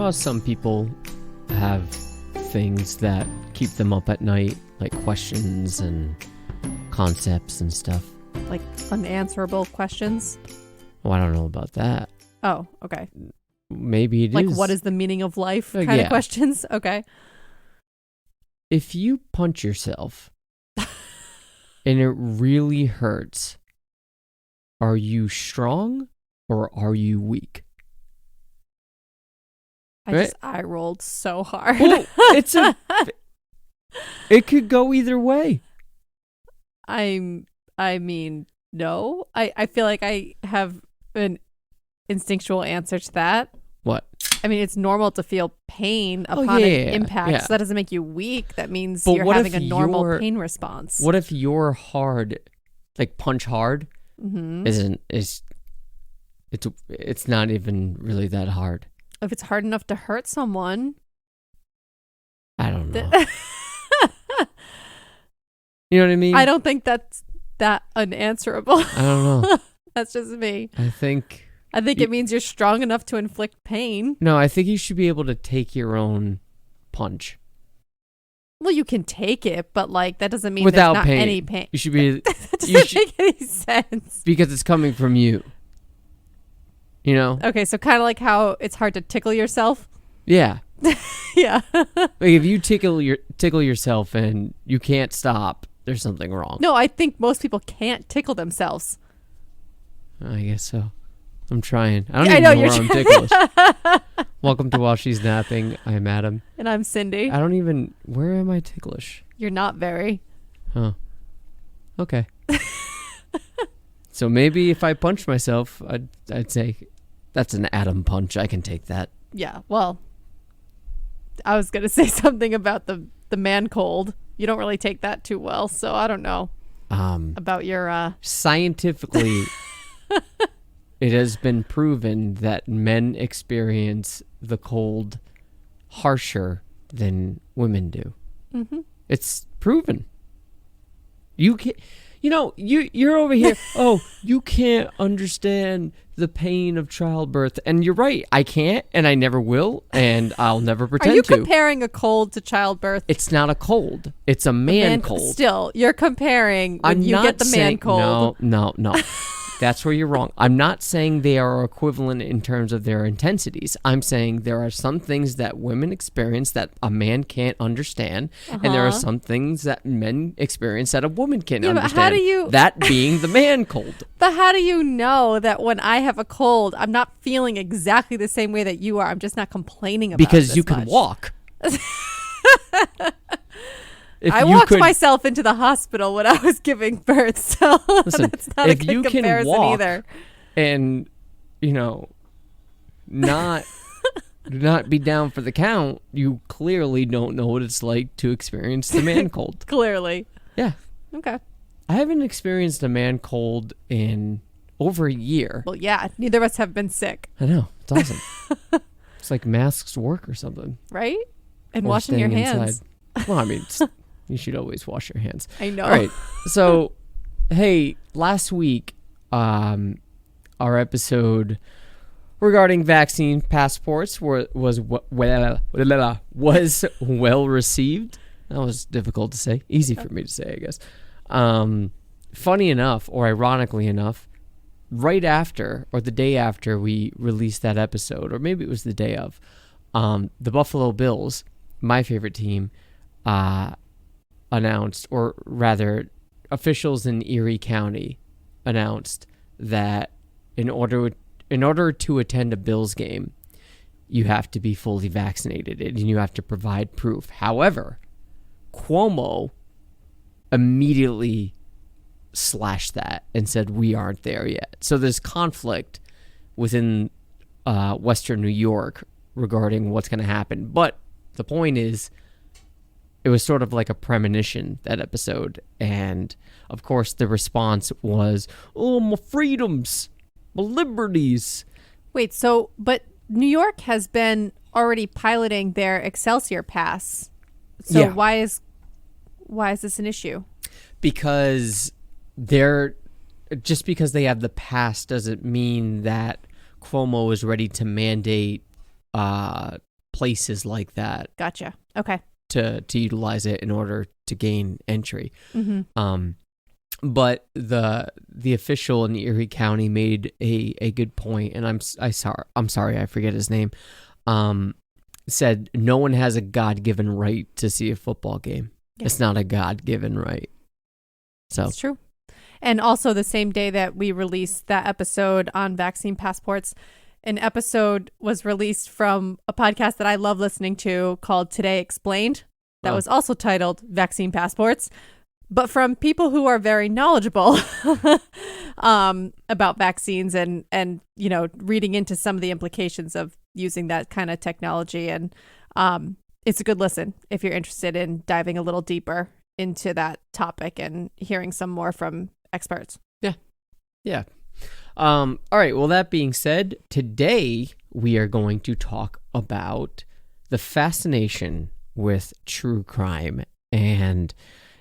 how some people have things that keep them up at night, like questions and concepts and stuff? Like unanswerable questions? Oh, I don't know about that. Oh, okay. Maybe it is. Like, what is the meaning of life kind of questions? Okay. If you punch yourself and it really hurts, are you strong or are you weak? I rolled so hard. Well, it could go either way. I mean, no. I feel like I have an instinctual answer to that. What? I mean, it's normal to feel pain upon an impact. Yeah. So that doesn't make you weak. That means you're having a normal pain response. What if you're hard, like punch hard, it's not even really that hard? If it's hard enough to hurt someone. I don't know. You know what I mean? I don't think that's that unanswerable. I don't know. That's just me. I think it means you're strong enough to inflict pain. No, I think you should be able to take your own punch. Well, you can take it, but like that doesn't mean without there's not pain. any pain. You should be. That doesn't make any sense. Because it's coming from you. You know? Okay, so kind of like how it's hard to tickle yourself. Yeah. Yeah. Like if you tickle yourself and you can't stop, there's something wrong. No, I think most people can't tickle themselves. I guess so. I'm trying. I don't even know where I'm ticklish. Welcome to While She's Napping. I'm Adam. And I'm Cindy. Where am I ticklish? You're not very. Huh. Okay. So maybe if I punch myself, I'd say that's an Adam punch. I can take that. Yeah, well, I was going to say something about the man cold. You don't really take that too well, so I don't know about your... Scientifically, it has been proven that men experience the cold harsher than women do. Mm-hmm. It's proven. You can't... you're over here. Oh, you can't understand the pain of childbirth. And you're right. I can't, and I never will, and I'll never pretend to. Are you comparing a cold to childbirth? It's not a cold. It's a man cold. Still, you're comparing when you get the man cold. No. That's where you're wrong. I'm not saying they are equivalent in terms of their intensities. I'm saying there are some things that women experience that a man can't understand, and there are some things that men experience that a woman can't understand. But how do you... That being the man cold. But how do you know that when I have a cold, I'm not feeling exactly the same way that you are? I'm just not complaining about it because you can walk. I walked myself into the hospital when I was giving birth, so listen, that's not a good comparison either. And, not be down for the count, you clearly don't know what it's like to experience the man cold. Clearly. Yeah. Okay. I haven't experienced a man cold in over a year. Well, yeah, neither of us have been sick. I know. It's awesome. It's like masks work or something. Right? And washing your hands. Inside. Well, I mean... You should always wash your hands. I know. All right. So, hey, last week, our episode regarding vaccine passports was well received. That was difficult to say. Easy for me to say, I guess. Funny enough, or ironically enough, right after or the day after we released that episode, or maybe it was the day of, the Buffalo Bills, my favorite team, announced, or rather officials in Erie County announced that in order to attend a Bills game, you have to be fully vaccinated and you have to provide proof. However, Cuomo immediately slashed that and said we aren't there yet. So there's conflict within Western New York regarding what's going to happen. But the point is, it was sort of like a premonition, that episode. And, of course, the response was, oh, my freedoms, my liberties. Wait, but New York has been already piloting their Excelsior Pass. So yeah. Why is this an issue? Because just because they have the pass doesn't mean that Cuomo is ready to mandate places like that. Gotcha. Okay. To utilize it in order to gain entry. Mm-hmm. But the official in Erie County made a good point, and I'm sorry, I forget his name. Said no one has a God-given right to see a football game. Yeah. It's not a God-given right. So it's true. And also the same day that we released that episode on vaccine passports, an episode was released from a podcast that I love listening to called Today Explained. That was also titled Vaccine Passports, but from people who are very knowledgeable about vaccines and reading into some of the implications of using that kind of technology. And it's a good listen if you're interested in diving a little deeper into that topic and hearing some more from experts. Yeah. All right. Well, that being said, today we are going to talk about the fascination with true crime. And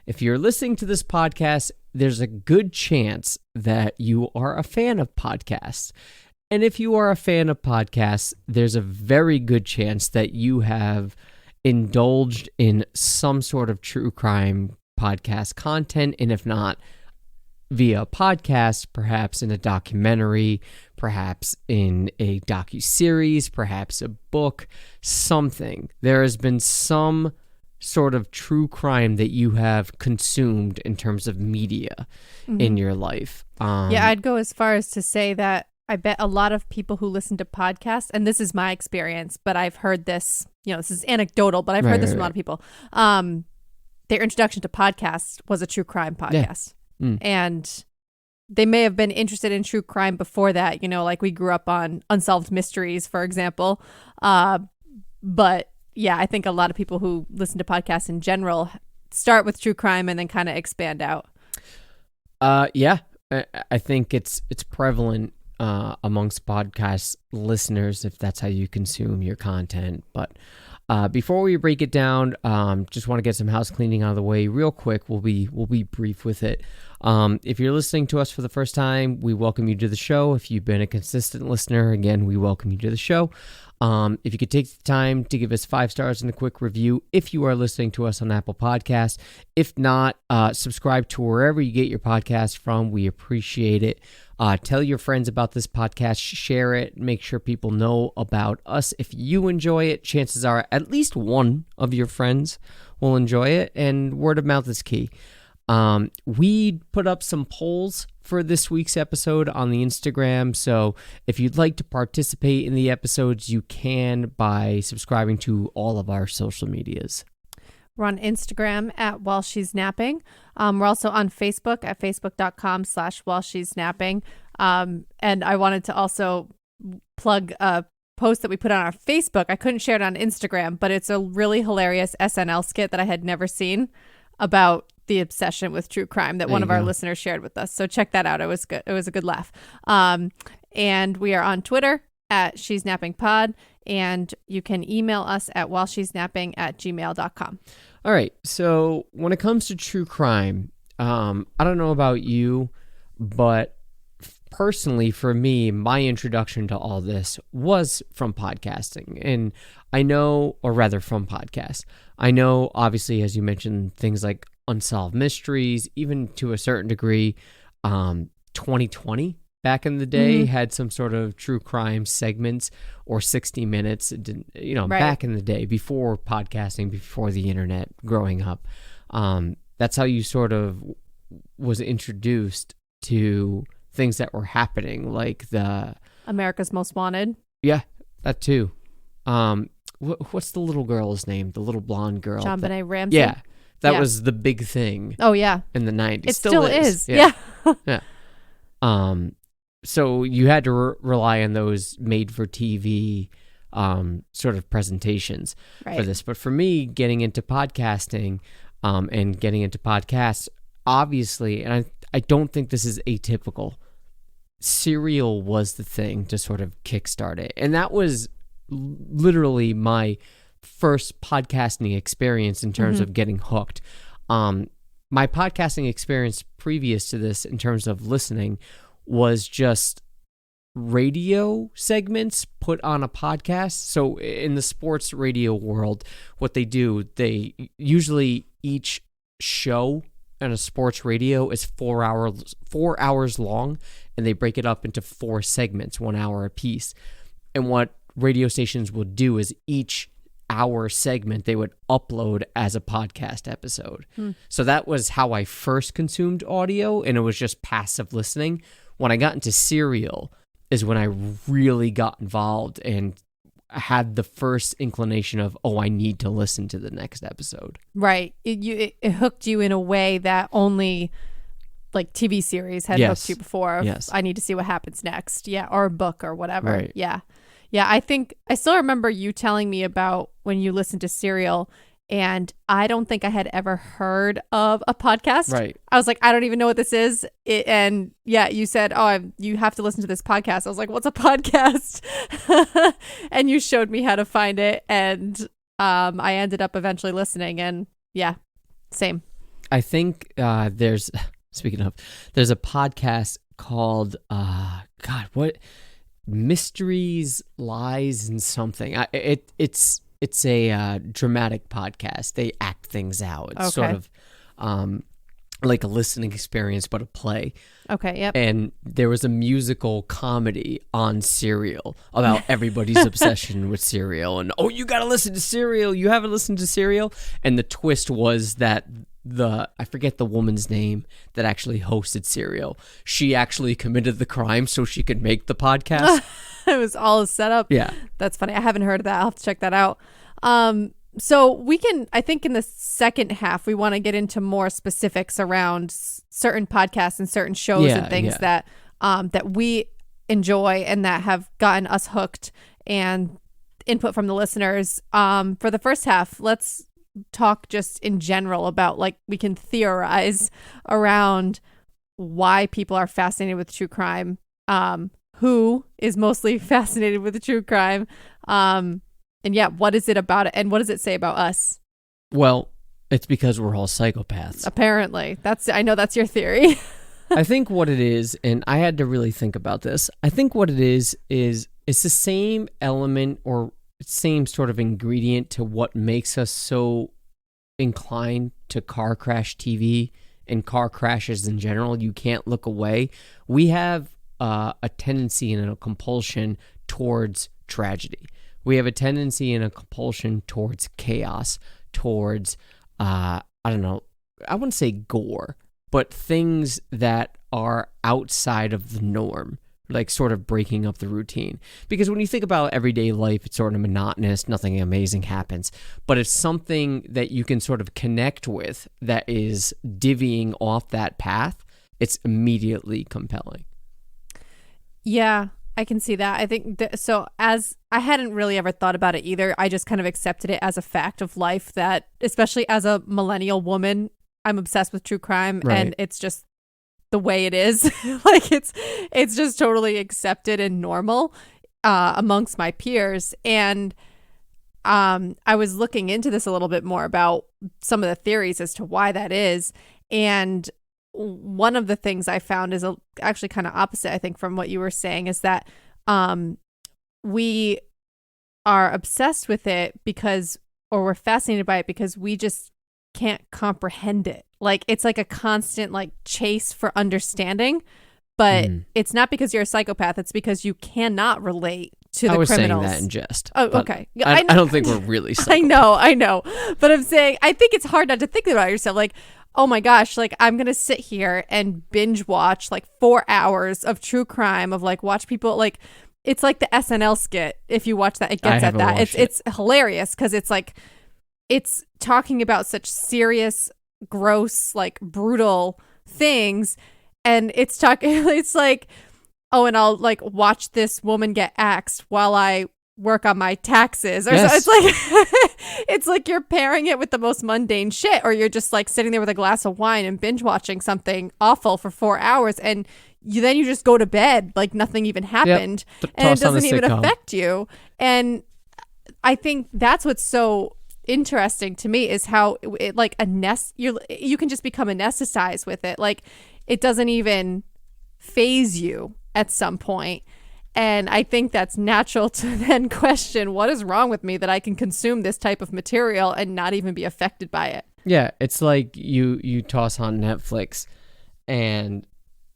if you're listening to this podcast, there's a good chance that you are a fan of podcasts. And if you are a fan of podcasts, there's a very good chance that you have indulged in some sort of true crime podcast content. And if not, via a podcast, perhaps in a documentary, perhaps in a docu-series, perhaps a book, something. There has been some sort of true crime that you have consumed in terms of media in your life. I'd go as far as to say that I bet a lot of people who listen to podcasts, and this is my experience, but I've heard this, this is anecdotal, but I've heard this from a lot of people. Their introduction to podcasts was a true crime podcast. Yeah. And they may have been interested in true crime before that, like we grew up on Unsolved Mysteries, for example. But yeah, I think a lot of people who listen to podcasts in general start with true crime and then kind of expand out. Yeah, I think it's prevalent amongst podcast listeners if that's how you consume your content. But before we break it down, just want to get some house cleaning out of the way real quick. We'll be brief with it. If you're listening to us for the first time, we welcome you to the show. If you've been a consistent listener, again, we welcome you to the show. If you could take the time to give us 5 stars and a quick review if you are listening to us on Apple Podcasts. If not, subscribe to wherever you get your podcast from. We appreciate it. Tell your friends about this podcast. Share it. Make sure people know about us. If you enjoy it, chances are at least one of your friends will enjoy it, and word of mouth is key. We put up some polls for this week's episode on the Instagram, so if you'd like to participate in the episodes, you can by subscribing to all of our social medias. We're on Instagram at While She's Napping. We're also on Facebook at facebook.com/While She's Napping. And I wanted to also plug a post that we put on our Facebook. I couldn't share it on Instagram, but it's a really hilarious SNL skit that I had never seen about the obsession with true crime that one of our listeners shared with us. So check that out. It was good. It was a good laugh. And we are on Twitter at She's Napping Pod, and you can email us at whileshe'snapping@gmail.com. All right. So when it comes to true crime, I don't know about you, but personally for me, my introduction to all this was from podcasting. And I know, or rather from podcasts, I know obviously, as you mentioned, things like Unsolved Mysteries, even to a certain degree, 2020 back in the day had some sort of true crime segments, or 60 Minutes, right. Back in the day, before podcasting, before the internet, growing up. That's how you sort of was introduced to things that were happening, like the America's Most Wanted. Yeah, that too. What's the little girl's name? The little blonde girl. JonBenet Ramsey. Yeah, that was the big thing. Oh yeah, in the 90s. It still is. Yeah. Yeah. So you had to rely on those made-for-TV sort of presentations for this. But for me, getting into podcasting and getting into podcasts, obviously, and I don't think this is atypical, Serial was the thing to sort of kickstart it. And that was literally my first podcasting experience in terms of getting hooked. My podcasting experience previous to this in terms of listening was just radio segments put on a podcast. So in the sports radio world, what they do, they usually each show on a sports radio is 4 hours long, and they break it up into 4 segments, 1 hour apiece. And what radio stations will do is each hour segment they would upload as a podcast episode. So that was how I first consumed audio, and it was just passive listening. When I got into Serial is when I really got involved and had the first inclination of, oh, I need to listen to the next episode. Right. It hooked you in a way that only like TV series had hooked you before. Yes. I need to see what happens next. Yeah. Or a book or whatever. Right. Yeah. Yeah. I think I still remember you telling me about when you listened to Serial, and I don't think I had ever heard of a podcast. Right. I was like, I don't even know what this is. And yeah, you said, you have to listen to this podcast. I was like, what's a podcast? And you showed me how to find it. And I ended up eventually listening. And yeah, same. I think there's a podcast called, Mysteries, Lies, and something. It's a dramatic podcast. They act things out. It's sort of like a listening experience, but a play. Okay, yep. And there was a musical comedy on Serial about everybody's obsession with Serial. And, you got to listen to Serial. You haven't listened to Serial? And the twist was that I forget the woman's name that actually hosted Serial. She actually committed the crime so she could make the podcast. It was all a setup. Yeah. That's funny. I haven't heard of that. I'll have to check that out. So we can, I think in the second half, we want to get into more specifics around certain podcasts and certain shows and things that we enjoy and that have gotten us hooked, and input from the listeners. For the first half, let's talk just in general about, like, we can theorize around why people are fascinated with true crime, who is mostly fascinated with the true crime, and yeah, what is it about it, and what does it say about us? Well, It's because we're all psychopaths. Apparently. I know that's your theory. I think what it is, and I had to really think about this, I think what it is it's the same element or same sort of ingredient to what makes us so inclined to car crash TV and car crashes in general. You can't look away. We have a tendency and a compulsion towards tragedy. We have a tendency and a compulsion towards chaos, towards, I don't know, I wouldn't say gore, but things that are outside of the norm, like sort of breaking up the routine. Because when you think about everyday life, it's sort of monotonous, nothing amazing happens. But it's something that you can sort of connect with that is divvying off that path. It's immediately compelling. Yeah, I can see that. I think so. As I hadn't really ever thought about it either. I just kind of accepted it as a fact of life that, especially as a millennial woman, I'm obsessed with true crime, right. And it's just the way it is. Like it's just totally accepted and normal amongst my peers. And I was looking into this a little bit more about some of the theories as to why that is. And one of the things I found is actually kind of opposite, I think, from what you were saying, is that we are obsessed with it or we're fascinated by it because we just can't comprehend it. Like, it's like a constant like chase for understanding, but it's not because you're a psychopath. It's because you cannot relate to the criminals. I was saying that in jest. Oh, okay. I don't think we're really psychopaths. I know. But I'm saying, I think it's hard not to think about yourself. Like, oh my gosh, like I'm going to sit here and binge watch like 4 hours of true crime, of like watch people, like it's like the SNL skit. If you watch that, it gets at that. It's hilarious because it's like, it's talking about such serious, gross, like brutal things. And it's like, oh, and I'll like watch this woman get axed while I work on my taxes. Or yes. So it's like, it's like you're pairing it with the most mundane shit, or you're just like sitting there with a glass of wine and binge watching something awful for 4 hours. And then you just go to bed like nothing even happened. Yep. And it doesn't even affect you. And I think that's what's so interesting to me is how it like you can just become anesthetized with it. Like it doesn't even phase you at some point. And I think that's natural to then question what is wrong with me that I can consume this type of material and not even be affected by it. Yeah, it's like you toss on Netflix and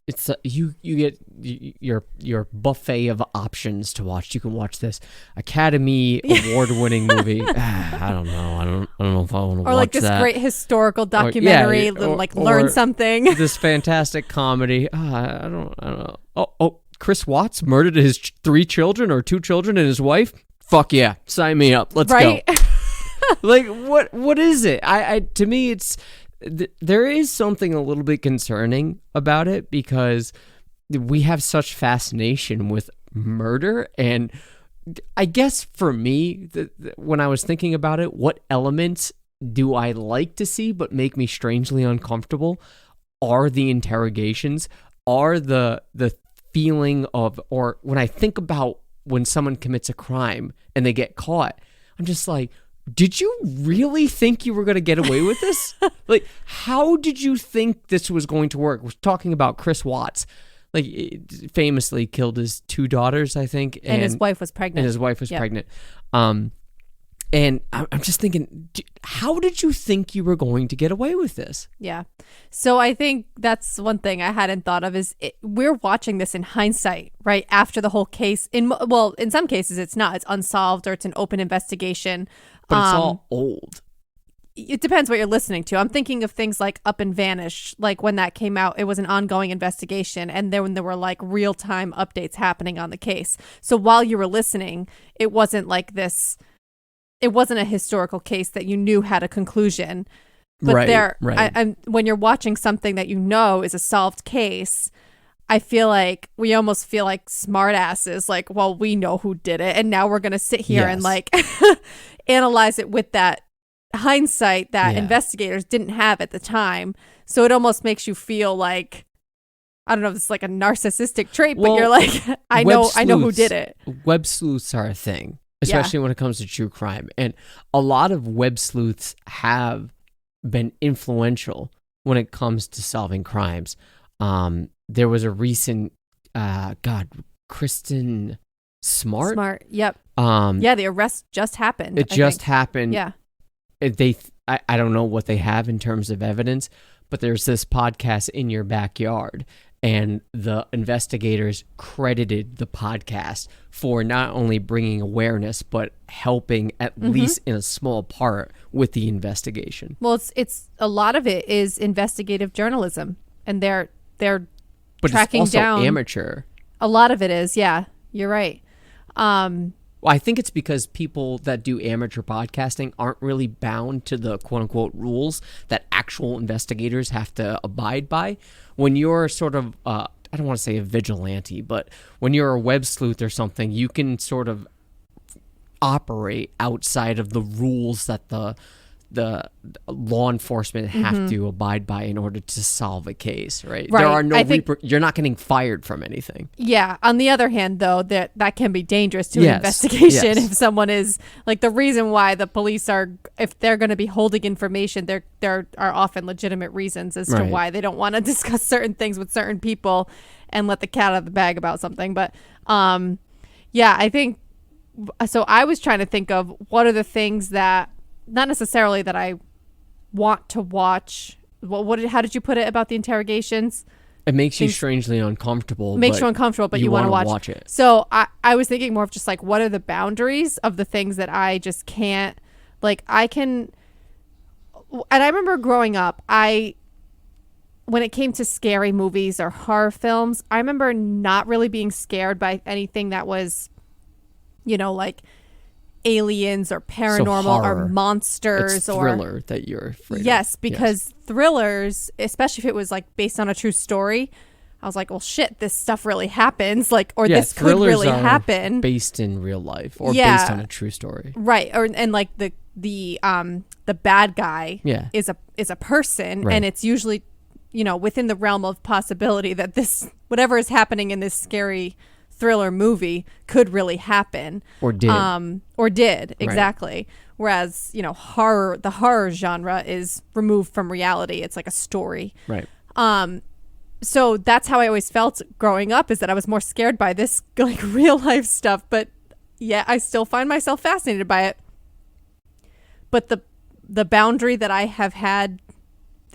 it's you get your buffet of options to watch. You can watch this Academy Award-winning movie. I don't know. I don't know if I want to watch that. Or like this great historical documentary, learn something. This fantastic comedy. I don't know. Oh, Chris Watts murdered his 3 children or 2 children and his wife. Fuck yeah, sign me up. Let's go. Like what is it? I to me it's. There is something a little bit concerning about it because we have such fascination with murder. And I guess for me, when I was thinking about it, what elements do I like to see but make me strangely uncomfortable are the interrogations, are the feeling of, or when I think about when someone commits a crime and they get caught, I'm just like, did you really think you were going to get away with this? Like, how did you think this was going to work? We're talking about Chris Watts, like famously killed his 2 daughters, I think. And his wife was pregnant. And I'm just thinking, how did you think you were going to get away with this? Yeah. So I think that's one thing I hadn't thought of is we're watching this in hindsight, right? After the whole case. In some cases it's not. It's unsolved or it's an open investigation. But it's all old. It depends what you're listening to. I'm thinking of things like Up and Vanish. Like when that came out, it was an ongoing investigation. And then when there were like real-time updates happening on the case. So while you were listening, it wasn't like this... It wasn't a historical case that you knew had a conclusion. But right. When you're watching something that you know is a solved case, I feel like we almost feel like smartasses. Like, well, we know who did it. And now we're going to sit here and like analyze it with that hindsight that investigators didn't have at the time. So it almost makes you feel like, I don't know if it's like a narcissistic trait, but you're like, I know who did it. Web sleuths are a thing. Especially when it comes to true crime. And a lot of web sleuths have been influential when it comes to solving crimes. There was a recent, Kristen Smart? Smart, yep. The arrest just happened. It just happened. Yeah. I don't know what they have in terms of evidence, but there's this podcast, In Your Backyard. And the investigators credited the podcast for not only bringing awareness, but helping at least in a small part with the investigation. Well, it's a lot of it is investigative journalism, and they're but tracking it's also down amateur. A lot of it is, yeah. You're right. Well, I think it's because people that do amateur podcasting aren't really bound to the quote-unquote rules that actual investigators have to abide by. When you're sort of, I don't want to say a vigilante, but when you're a web sleuth or something, you can sort of operate outside of the rules that the law enforcement have to abide by in order to solve a case, right? There are no you're not getting fired from anything. Yeah. On the other hand, though, that can be dangerous to an investigation if someone is like the reason why the police are, if they're going to be holding information, there are often legitimate reasons as to why they don't want to discuss certain things with certain people and let the cat out of the bag about something. But I think so. I was trying to think of what are the things that, not necessarily that I want to watch. How did you put it about the interrogations? It makes you strangely uncomfortable. Makes you uncomfortable, but you want to watch it. So I was thinking more of just like, what are the boundaries of the things that I just can't, like I can, and I remember growing up, when it came to scary movies or horror films, I remember not really being scared by anything that was, like aliens or paranormal or monsters. It's thriller that you're afraid of. Because thrillers, especially if it was like based on a true story, I was like, well shit, this stuff really happens, like, or this could really happen, based in real life or based on a true story, right? And like the bad guy is a person, and it's usually within the realm of possibility that this, whatever is happening in this scary thriller movie, could really happen or did exactly. Whereas the horror genre is removed from reality. It's like a story, right? So that's how I always felt growing up, is that I was more scared by this like real life stuff. But yeah, I still find myself fascinated by it. But the boundary that I have had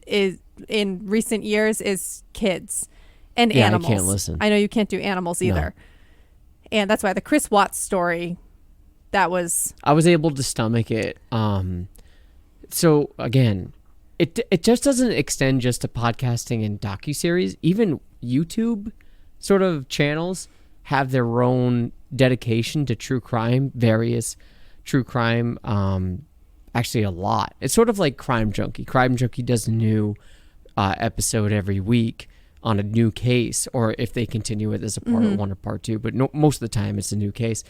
is in recent years is kids and animals. I can't listen. I know you can't do animals either. No. And that's why the Chris Watts story, I was able to stomach it. So again, it just doesn't extend just to podcasting and docu-series. Even YouTube sort of channels have their own dedication to true crime, various true crime, actually a lot. It's sort of like Crime Junkie. Crime Junkie does a new episode every week on a new case, or if they continue it as a part one or part two, but most of the time it's a new case.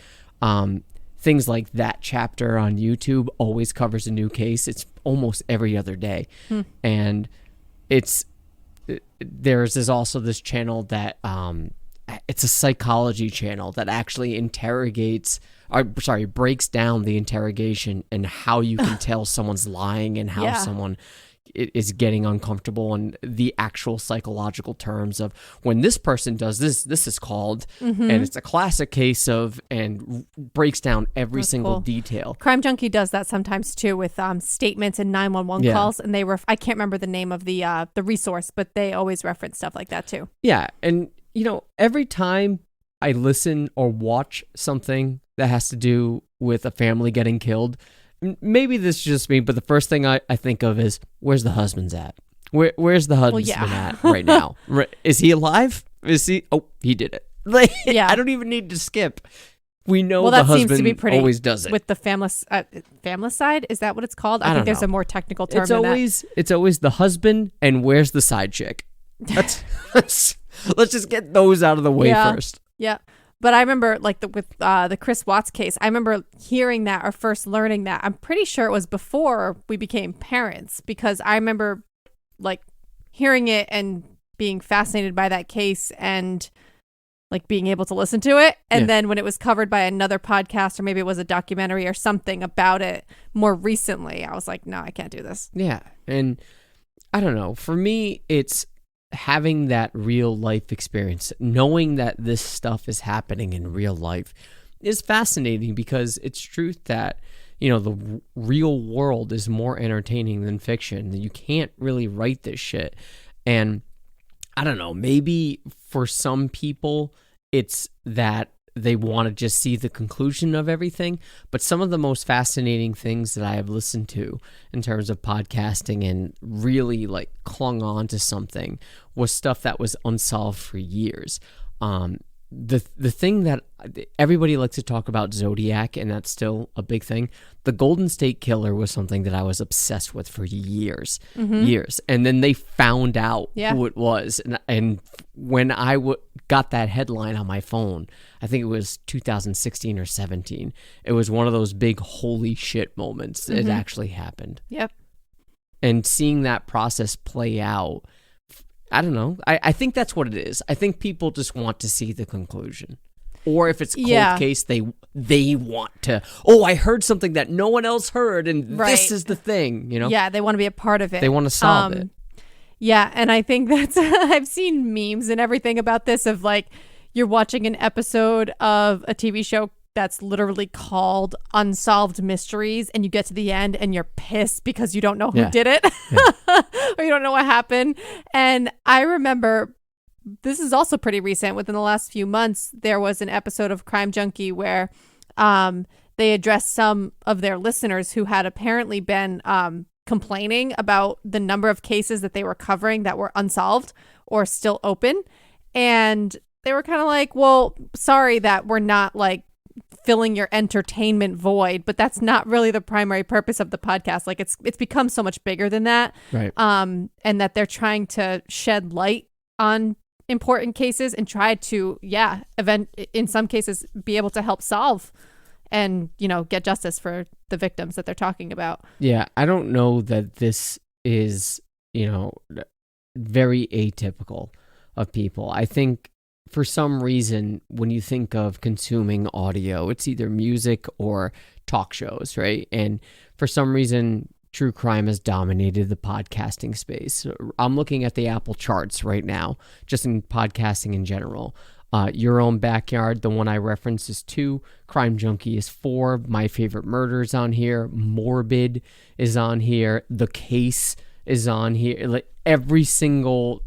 Things like that chapter on YouTube always covers a new case. It's almost every other day. And there's also this channel that it's a psychology channel that actually breaks down the interrogation and how you can tell someone's lying and how someone is getting uncomfortable, and the actual psychological terms of when this person does this is called, and it's a classic case of, and breaks down every single detail. Crime Junkie does that sometimes too with statements and 911 calls, and I can't remember the name of the resource, but they always reference stuff like that too. Yeah, and every time I listen or watch something that has to do with a family getting killed, maybe this is just me, but the first thing I think of is, where's the husband's at? Where's the husband at right now? Is he alive? Is he? Oh, he did it. I don't even need to skip. We know the husband seems to be pretty always does it. With the famicide, is that what it's called? I think there's a more technical term than that. It's always the husband and where's the side chick? Let's just get those out of the way first. Yeah. But I remember, like, with the Chris Watts case, I remember hearing that or first learning that. I'm pretty sure it was before we became parents, because I remember, like, hearing it and being fascinated by that case and, like, being able to listen to it. And then when it was covered by another podcast, or maybe it was a documentary or something about it more recently, I was like, no, I can't do this. Yeah. And I don't know. For me, it's having that real life experience, knowing that this stuff is happening in real life is fascinating, because it's truth that, the real world is more entertaining than fiction. You can't really write this shit. And I don't know, maybe for some people it's that they want to just see the conclusion of everything. But some of the most fascinating things that I have listened to in terms of podcasting and really like clung on to something was stuff that was unsolved for years. The thing that everybody likes to talk about, Zodiac, and that's still a big thing. The Golden State Killer was something that I was obsessed with for years. And then they found out who it was. And when I got that headline on my phone, I think it was 2016 or 17, it was one of those big holy shit moments. It actually happened. Yep. And seeing that process play out, I don't know. I think that's what it is. I think people just want to see the conclusion. Or if it's a cold case, they want to, I heard something that no one else heard, and this is the thing, Yeah, they want to be a part of it. They want to solve it. Yeah, and I think that's, I've seen memes and everything about this of like, you're watching an episode of a TV show that's literally called Unsolved Mysteries, and you get to the end and you're pissed because you don't know who did it or you don't know what happened. And I remember, this is also pretty recent, within the last few months, there was an episode of Crime Junkie where they addressed some of their listeners who had apparently been complaining about the number of cases that they were covering that were unsolved or still open. And they were kind of like, well, sorry that we're not like filling your entertainment void, but that's not really the primary purpose of the podcast. Like it's become so much bigger than that. Right. And that they're trying to shed light on important cases and try to, in some cases, be able to help solve and, get justice for the victims that they're talking about. Yeah. I don't know that this is, very atypical of people. I think for some reason, when you think of consuming audio, it's either music or talk shows, right? And for some reason, true crime has dominated the podcasting space. I'm looking at the Apple charts right now, just in podcasting in general. Your Own Backyard, the one I referenced, is 2. Crime Junkie is 4. My Favorite Murder is on here. Morbid is on here. The Case is on here. Like every single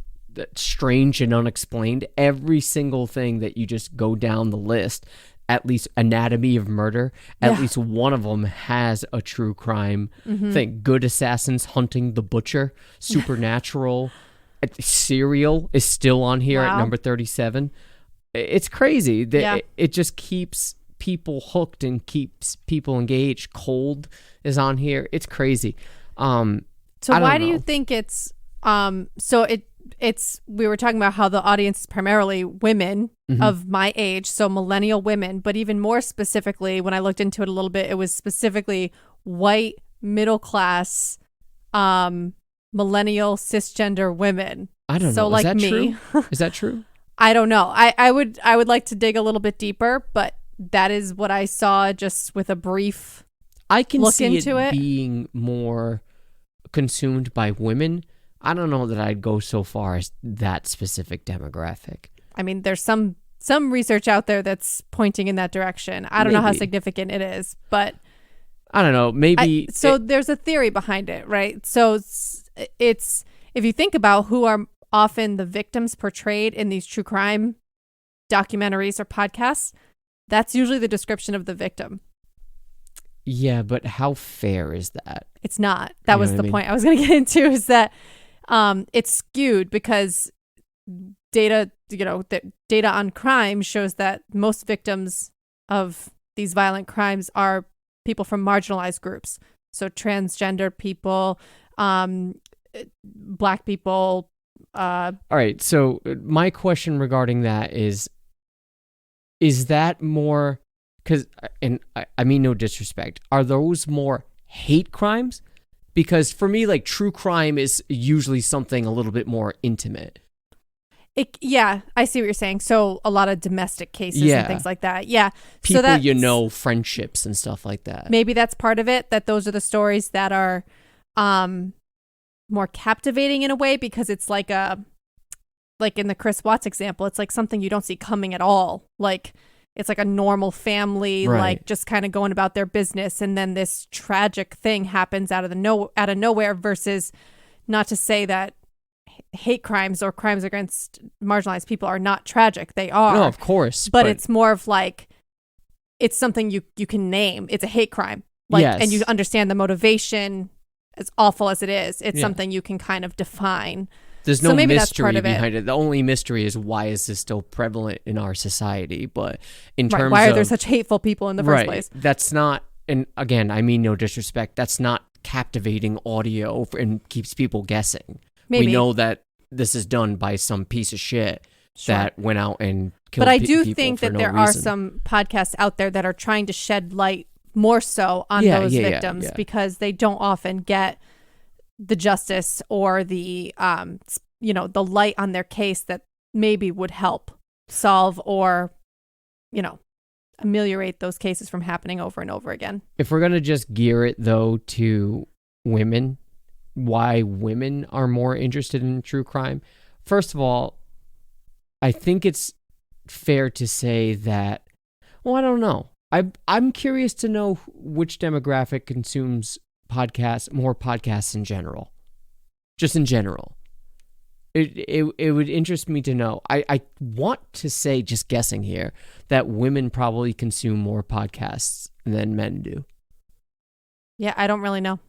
Strange and Unexplained, every single thing that you just go down the list, at least Anatomy of Murder, at least one of them has a true crime thing. Good Assassins, Hunting the Butcher, Supernatural, Serial is still on here at number 37. It's crazy. It just keeps people hooked and keeps people engaged. Cold is on here. It's crazy. So why do you think it's we were talking about how the audience is primarily women of my age, so millennial women, but even more specifically, when I looked into it a little bit, it was specifically white, middle class, millennial, cisgender women. I don't know. So like me. True? Is that true? I don't know. I would like to dig a little bit deeper, but that is what I saw just with a brief I can look see into it being more consumed by women. I don't know that I'd go so far as that specific demographic. I mean, there's some research out there that's pointing in that direction. I don't know how significant it is, but I don't know. Maybe there's a theory behind it, right? So it's if you think about who are often the victims portrayed in these true crime documentaries or podcasts, that's usually the description of the victim. Yeah, but how fair is that? It's not. That was the point I was going to get into, is that it's skewed because data on crime shows that most victims of these violent crimes are people from marginalized groups. So transgender people, Black people. All right. So my question regarding that is that more, because, and I mean no disrespect, are those more hate crimes? Because for me, like, true crime is usually something a little bit more intimate. Yeah, I see what you're saying. So a lot of domestic cases and things like that. Yeah. People, friendships and stuff like that. Maybe that's part of it, that those are the stories that are more captivating in a way, because it's like in the Chris Watts example, it's like something you don't see coming at all. Like, it's like a normal family, like just kind of going about their business, and then this tragic thing happens out of nowhere. Versus, not to say that hate crimes or crimes against marginalized people are not tragic. They are. No, of course. But it's more of like, it's something you can name. It's a hate crime. Like, and you understand the motivation, as awful as it is. It's something you can kind of define. There's no mystery behind it. The only mystery is, why is this still prevalent in our society? But in terms of, why are there such hateful people in the first place? That's not, and again, I mean no disrespect, that's not captivating audio and keeps people guessing. Maybe. We know that this is done by some piece of shit that went out and killed people. But I do think that there are reason. Some podcasts out there that are trying to shed light more so on those victims, because they don't often get the justice or the the light on their case that maybe would help solve or ameliorate those cases from happening over and over again. If we're going to just gear it though to women, why women are more interested in true crime, first of all, I think it's fair to say that, well, I don't know, I'm curious to know which demographic consumes more podcasts in general. Just in general. It would interest me to know. I want to say, just guessing here, that women probably consume more podcasts than men do. Yeah, I don't really know.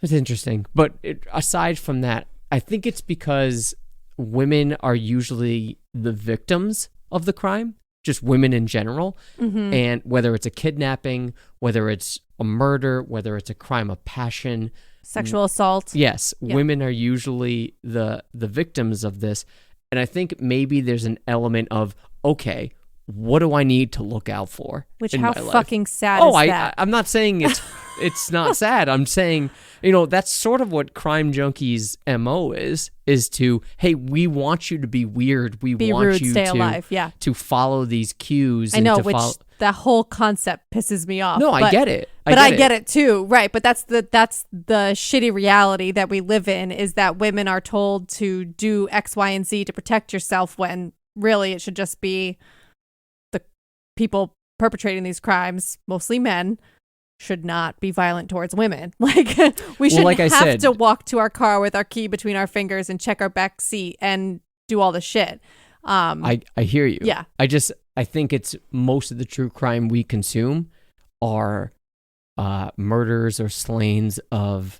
It's interesting. But aside from that, I think it's because women are usually the victims of the crime. Just women in general. Mm-hmm. And whether it's a kidnapping, whether it's a murder, whether it's a crime of passion, sexual assault. Yes, women are usually the victims of this. And I think maybe there's an element of, okay, what do I need to look out for? Which, in how my life? fucking sad is that? I'm not saying it's not sad. I'm saying, that's sort of what Crime Junkie's MO is to, hey, we want you to be weird. We want rude, you stay alive. Yeah. to follow these cues. I know, that whole concept pisses me off. No, I get it. I get it too. Right. But that's the shitty reality that we live in, is that women are told to do X, Y, and Z to protect yourself, when really it should just be the people perpetrating these crimes, mostly men, should not be violent towards women. Like, we shouldn't have to walk to our car with our key between our fingers and check our back seat and do all the shit. I hear you. Yeah. I think it's most of the true crime we consume are murders or slayings of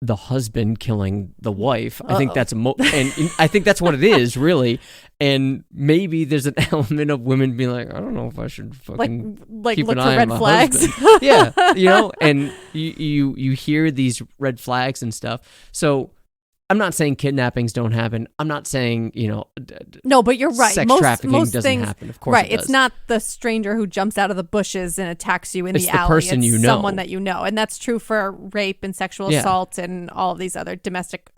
the husband killing the wife. I think that's and I think that's what it is, really. And maybe there's an element of women being like, I don't know if I should fucking keep look an for eye red on my flags. husband. Yeah, and you hear these red flags and stuff. So I'm not saying kidnappings don't happen. I'm not saying, no, but you're right. Sex trafficking doesn't happen. Of course, right. It does. It's not the stranger who jumps out of the bushes and attacks you in the alley. It's the person you know. Someone that you know, and that's true for rape and sexual assault and all of these other domestic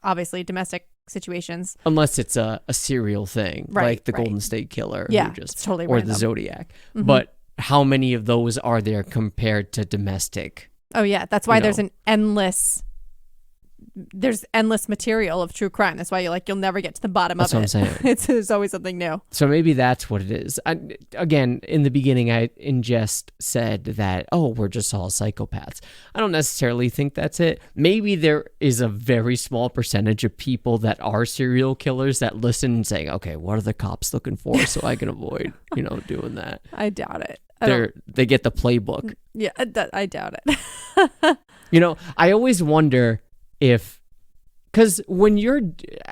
situations. Unless it's a serial thing, like the Golden State Killer, it's totally or random. the Zodiac. Mm-hmm. But how many of those are there compared to domestic? Oh yeah, that's why there's endless material of true crime. That's why you'll never get to the bottom of it. That's what I'm saying. There's always something new. So maybe that's what it is. Again, in the beginning, I in jest said that, we're just all psychopaths. I don't necessarily think that's it. Maybe there is a very small percentage of people that are serial killers that listen and say, okay, what are the cops looking for so I can avoid, doing that. I doubt it. They get the playbook. Yeah, I doubt it. I always wonder because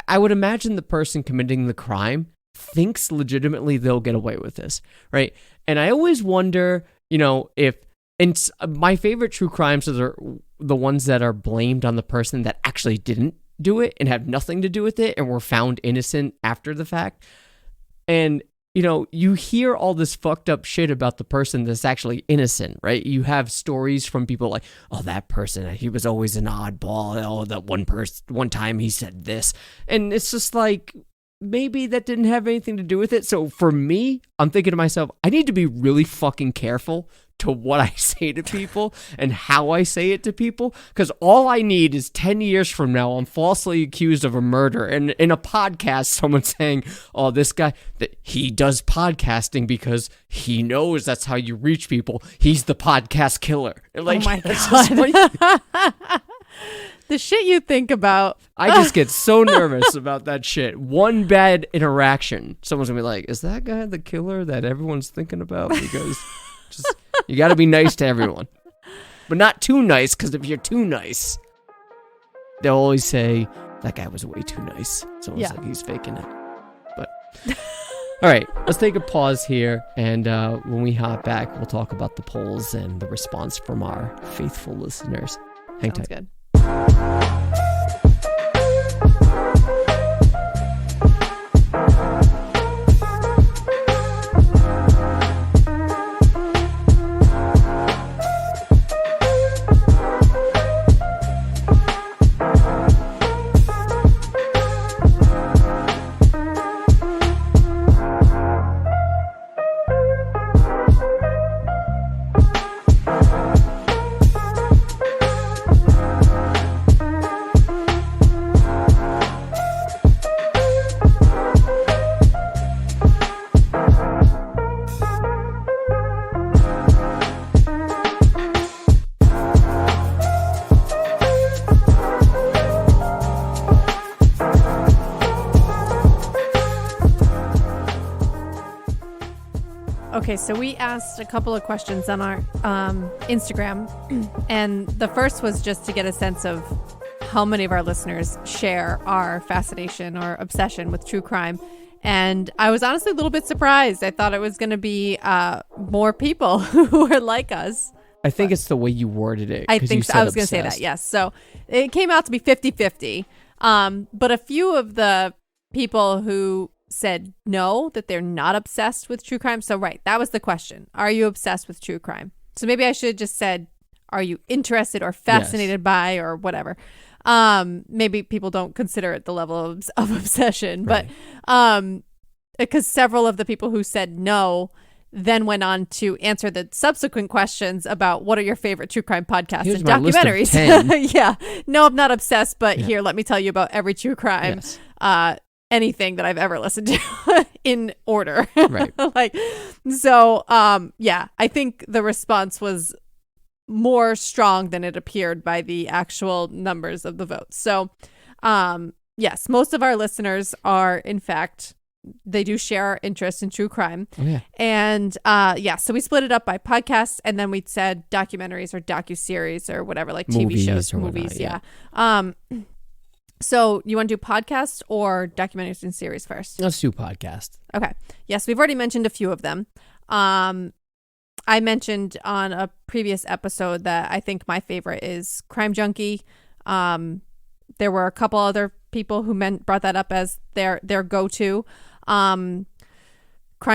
I would imagine the person committing the crime thinks legitimately they'll get away with this, right? And I always wonder, and my favorite true crimes are the ones that are blamed on the person that actually didn't do it and have nothing to do with it and were found innocent after the fact. And you hear all this fucked up shit about the person that's actually innocent, right? You have stories from people like, that person, he was always an oddball. That one time he said this. And it's just like, maybe that didn't have anything to do with it. So for me, I'm thinking to myself, I need to be really fucking careful to what I say to people and how I say it to people, because all I need is 10 years from now I'm falsely accused of a murder, and in a podcast someone saying, this guy, that he does podcasting because he knows that's how you reach people, he's the podcast killer. And oh my god. The shit you think about. I just get so nervous about that shit. One bad interaction, someone's gonna be like, is that guy the killer that everyone's thinking about? Because you got to be nice to everyone, but not too nice, because if you're too nice, they'll always say that guy was way too nice. Someone's like, he's faking it. But all right, let's take a pause here, and when we hop back, we'll talk about the polls and the response from our faithful listeners. Hang tight. Good. Okay, so we asked a couple of questions on our Instagram, and the first was just to get a sense of how many of our listeners share our fascination or obsession with true crime. And I was honestly a little bit surprised. I thought it was going to be more people who were like us. I think it's the way you worded it. I think so. I was going to say that, yes. So it came out to be 50-50. But a few of the people who said no, that they're not obsessed with true crime. So right, that was the question. Are you obsessed with true crime? So maybe I should have just said, are you interested or fascinated by, or whatever. Maybe people don't consider it the level of obsession, right. But because several of the people who said no then went on to answer the subsequent questions about what are your favorite true crime podcasts Here's and my list of documentaries. 10. Yeah. No, I'm not obsessed, but here, let me tell you about every true crime, anything that I've ever listened to in order. Right. Yeah, I think the response was more strong than it appeared by the actual numbers of the votes. So, yes, most of our listeners are, in fact, they do share our interest in true crime. Oh, yeah. And so we split it up by podcasts, and then we said documentaries or docu-series or whatever, like TV shows, movies. Whatnot, yeah. So you want to do podcasts or documentaries and series first? Let's do podcast. Okay. Yes, we've already mentioned a few of them. I mentioned on a previous episode that I think my favorite is Crime Junkie. There were a couple other people who brought that up as their go-to. Crime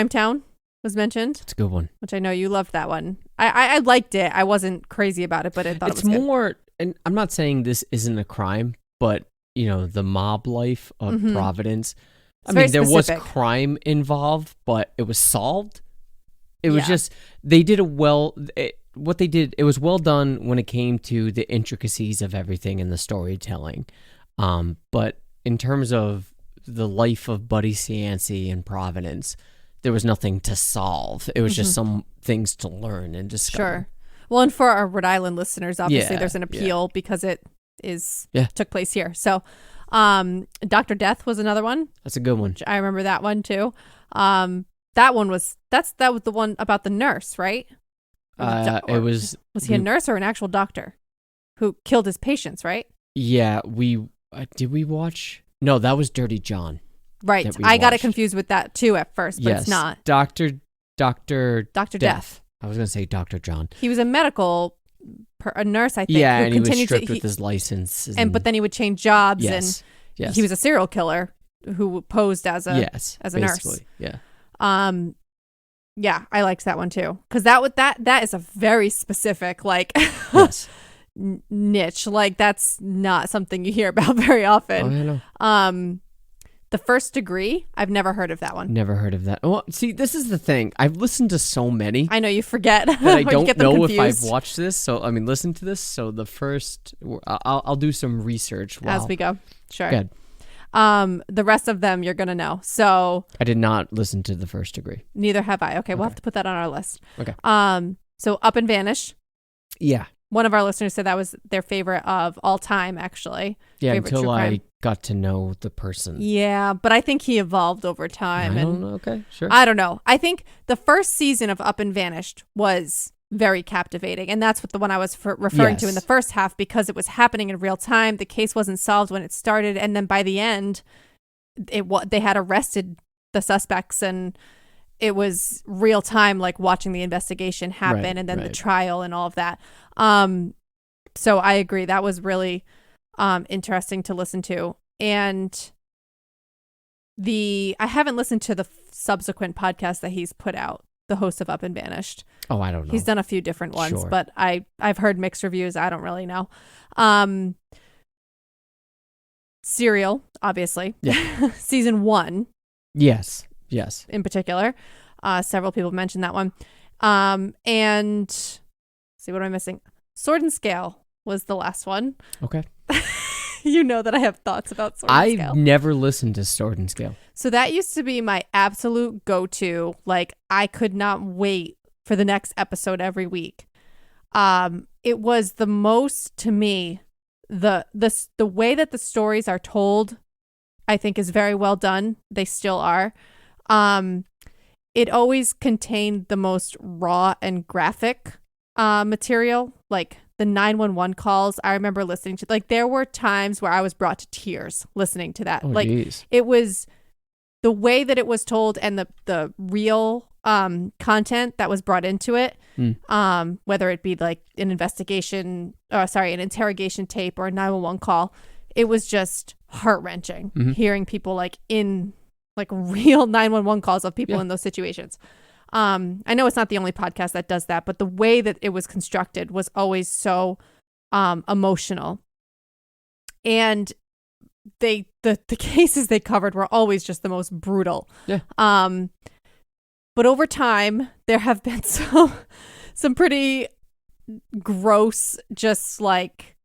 Town was mentioned. It's a good one. Which I know you loved that one. I liked it. I wasn't crazy about it, but I thought it's it was more, good. and I'm not saying this isn't a crime, but, the mob life of Providence. It's very there specific. was crime involved, but it was solved. It was just, they did it was well done when it came to the intricacies of everything in the storytelling. But in terms of the life of Buddy Cianci in Providence, there was nothing to solve. It was just some things to learn and discover. Sure. Well, and for our Rhode Island listeners, obviously there's an appeal because it took place here. So, Dr. Death was another one. That's a good one. I remember that one too. That was the one about the nurse, right? Was he a nurse or an actual doctor who killed his patients, right? Yeah, did we watch? No, that was Dirty John. Right. I got it confused with that too at first, but it's not. Dr. Death. I was going to say Dr. John. He was a a nurse, I think. Yeah, and he was stripped with his license. But then he would change jobs, yes, and he was a serial killer who posed as a nurse. Yeah. Yeah, I liked that one too, because that is a very specific niche. Like, that's not something you hear about very often. Oh, I know. The First Degree, I've never heard of that one. Never heard of that. Well, see, this is the thing. I've listened to so many. I know you forget. That I don't know if I've watched this. So, listen to this. So the first, I'll do some research as we go. Sure. Good. The rest of them you're going to know. So I did not listen to The First Degree. Neither have I. Okay, we'll have to put that on our list. Okay. So Up and Vanish. Yeah. One of our listeners said that was their favorite of all time, actually. Yeah, until I got to know the person. Yeah, but I think he evolved over time. I don't know. Okay, sure. I don't know. I think the first season of Up and Vanished was very captivating, and that's what the one I was referring to in the first half, because it was happening in real time. The case wasn't solved when it started, and then by the end, they had arrested the suspects, and it was real time, like watching the investigation happen, and then the trial and all of that. So I agree. That was really interesting to listen to. And I haven't listened to the subsequent podcast that he's put out, the host of Up and Vanished. Oh, I don't know. He's done a few different ones, but I've heard mixed reviews. I don't really know. Serial, obviously. Yeah. Season 1. Yes. In particular. Several people mentioned that one. And see, what am I missing? Sword and Scale was the last one. Okay. You know that I have thoughts about Sword and Scale. I've never listened to Sword and Scale. So that used to be my absolute go-to. Like, I could not wait for the next episode every week. It was the most, to me, the way that the stories are told, I think, is very well done. They still are. It always contained the most raw and graphic material, like the 911 calls. I remember listening to, like, there were times where I was brought to tears listening to that. Geez. It was the way that it was told, and the real content that was brought into it, whether it be like an interrogation tape or a 911 call. It was just heart-wrenching hearing people like in like real 911 calls of people in those situations. I know it's not the only podcast that does that, but the way that it was constructed was always so emotional. And the cases they covered were always just the most brutal. Yeah. But over time, there have been some pretty gross, just like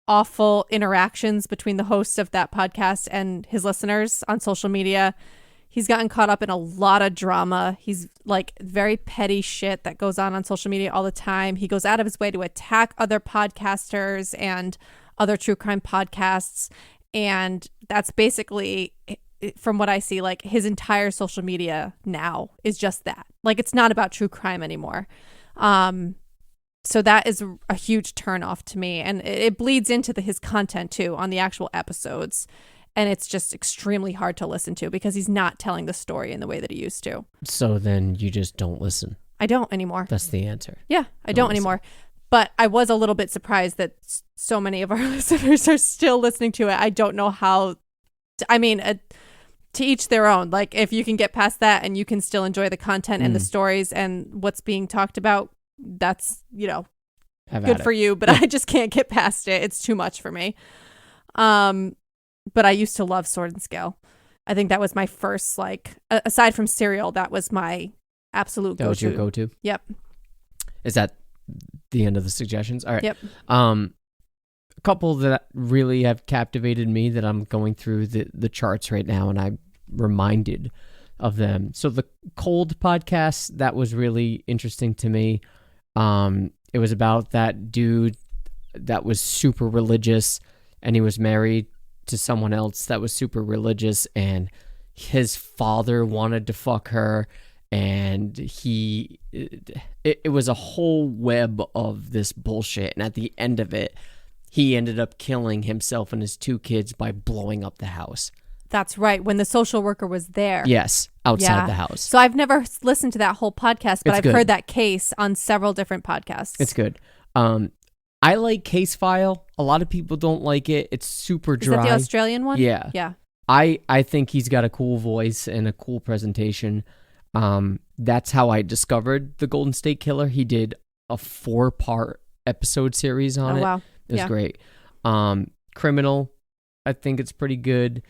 awful interactions between the host of that podcast and his listeners on social media. He's gotten caught up in a lot of drama. He's like very petty shit that goes on social media all the time. He goes out of his way to attack other podcasters and other true crime podcasts. And that's basically, from what I see, like his entire social media now is just that. Like it's not about true crime anymore. So that is a huge turnoff to me. And it bleeds into his content too on the actual episodes. And it's just extremely hard to listen to because he's not telling the story in the way that he used to. So then you just don't listen. I don't anymore. That's the answer. Yeah, I don't anymore. But I was a little bit surprised that so many of our listeners are still listening to it. I don't know how. To each their own. Like if you can get past that and you can still enjoy the content and the stories and what's being talked about, that's, good for you. But I just can't get past it. It's too much for me. But I used to love Sword and Scale. I think that was my first, aside from Serial, that was my absolute go-to. That was your go-to? Yep. Is that the end of the suggestions? All right. Yep. A couple that really have captivated me that I'm going through the charts right now, and I'm reminded of them. So the Cold podcast, that was really interesting to me. It was about that dude that was super religious, and he was married to someone else that was super religious, and his father wanted to fuck her, and it was a whole web of this bullshit. And at the end of it, he ended up killing himself and his 2 kids by blowing up the house. That's right. When the social worker was there. Yes, outside the house. So I've never listened to that whole podcast, but I've good. heard that case on several different podcasts. It's good. I like Case File. A lot of people don't like it. It's super dry. Is that the Australian one? Yeah. Yeah. I think he's got a cool voice and a cool presentation. That's how I discovered the Golden State Killer. He did a 4-part episode series on it. Wow. It was great. Criminal, I think it's pretty good.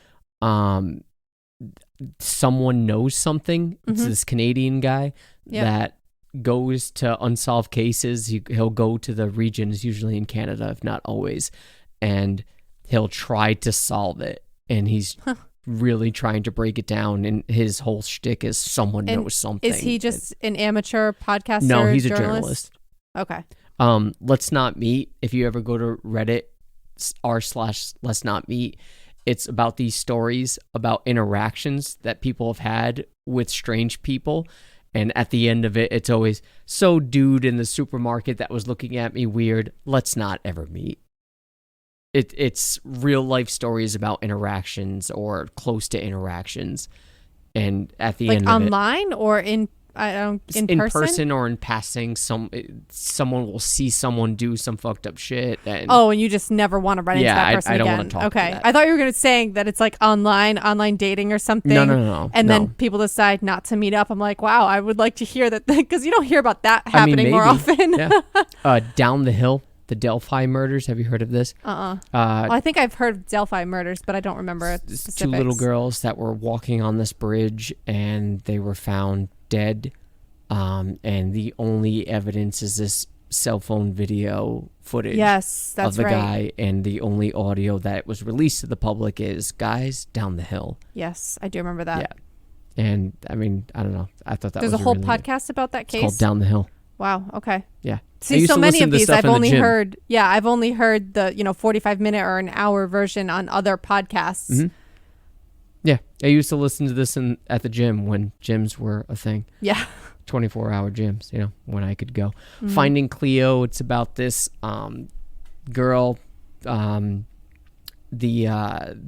Someone Knows Something. It's this Canadian guy that goes to unsolved cases. He'll go to the regions, usually in Canada, if not always, and he'll try to solve it. And he's really trying to break it down. And his whole shtick is someone knows something. Is he just an amateur podcaster? No, he's a journalist. Okay. Let's Not Meet. If you ever go to Reddit r/Let's Not Meet, it's about these stories about interactions that people have had with strange people. And at the end of it, it's always, so dude in the supermarket that was looking at me weird, let's not ever meet. It's real life stories about interactions or close to interactions. And at the end of it, online or in person or in passing, someone will see someone do some fucked up shit. And and you just never want to run into that person I don't again. want to talk to that. I thought you were going to saying that it's like online dating or something. No. And then people decide not to meet up. I'm like, wow, I would like to hear that, because you don't hear about that happening more often. Yeah. Down the Hill, the Delphi murders. Have you heard of this? Well, I think I've heard of Delphi murders, but I don't remember specifics. 2 little girls that were walking on this bridge, and they were found dead. And the only evidence is this cell phone video footage. Yes, that's of the right. guy, and the only audio that was released to the public is "Guys, down the hill." Yes, I do remember that. Yeah, and I mean, I don't know. I thought that there's was a whole really podcast about that case. It's called Down the Hill. Wow. Okay. Yeah. See, so many of these I've only heard. Yeah, I've only heard the 45-minute or an hour version on other podcasts. Mm-hmm. Yeah, I used to listen to this at the gym when gyms were a thing. Yeah. 24-hour gyms, when I could go. Mm-hmm. Finding Cleo, it's about this girl, the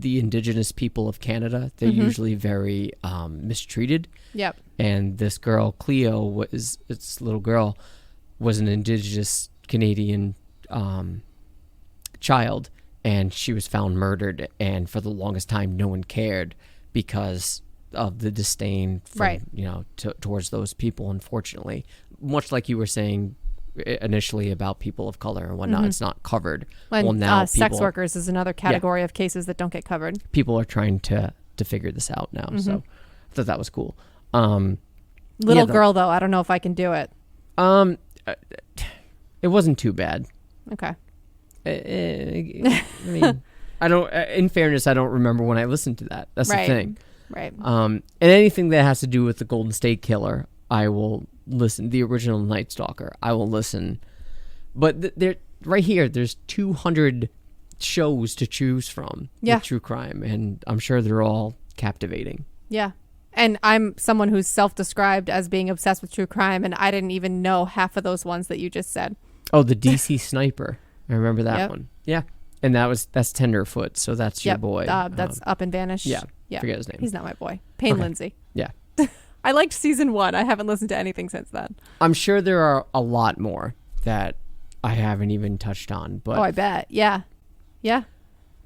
indigenous people of Canada. They're usually very mistreated. Yep. And this girl, Cleo, this little girl, was an indigenous Canadian child, and she was found murdered. And for the longest time, no one cared because of the disdain from, towards those people. Unfortunately, much like you were saying initially about people of color and whatnot, it's not covered. Well, now sex workers is another category of cases that don't get covered. People are trying to figure this out now. So I thought that was cool. Little girl, though, I don't know if I can do it. It wasn't too bad. Okay. I mean, I don't. In fairness, I don't remember when I listened to that. That's the thing. Right. And anything that has to do with the Golden State Killer, I will listen. The original Night Stalker, I will listen. But there, right here, there's 200 shows to choose from with true crime, and I'm sure they're all captivating. Yeah. And I'm someone who's self-described as being obsessed with true crime, and I didn't even know half of those ones that you just said. Oh, the DC Sniper. I remember that one. Yeah. And that's Tenderfoot, so that's your boy. That's Up and Vanished. Yeah. Forget his name. He's not my boy. Payne Lindsay. Yeah. I liked season 1. I haven't listened to anything since then. I'm sure there are a lot more that I haven't even touched on. But I bet. Yeah. Yeah.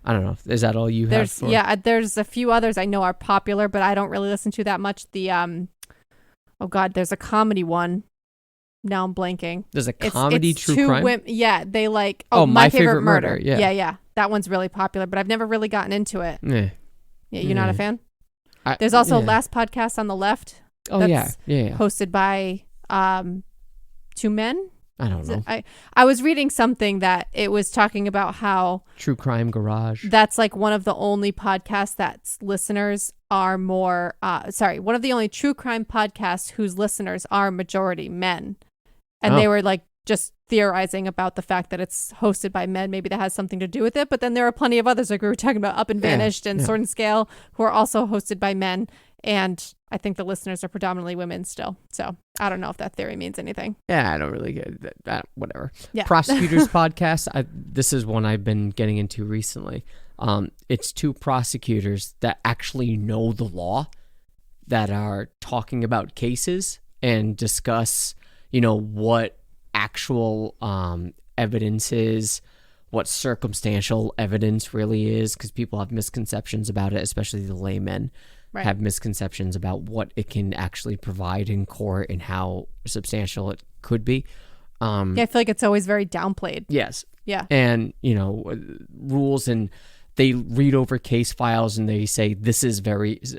I don't know. Is that all you have? There's a few others I know are popular, but I don't really listen to that much. The there's a comedy one. Now I'm blanking. There's a comedy it's true crime? They like My Favorite Murder. Yeah. That one's really popular, but I've never really gotten into it. Yeah, you're not a fan? There's also Last Podcast on the Left. Oh, that's yeah. Hosted by two men. I don't know. I was reading something that it was talking about how True Crime Garage. That's like one of the only podcasts that's listeners are more one of the only true crime podcasts whose listeners are majority men. And they were like just theorizing about the fact that it's hosted by men. Maybe that has something to do with it. But then there are plenty of others, like we were talking about Up and Vanished and Sword and Scale, who are also hosted by men. And I think the listeners are predominantly women still. So I don't know if that theory means anything. Yeah, I don't really get that. Whatever. Yeah. Prosecutors podcast. This is one I've been getting into recently. It's two prosecutors that actually know the law that are talking about cases and discuss, what actual evidence is, what circumstantial evidence really is, because people have misconceptions about it, especially the laymen. Right. Have misconceptions about what it can actually provide in court and how substantial it could be. I feel like it's always very downplayed. Yes. Yeah. And, rules, and they read over case files and they say,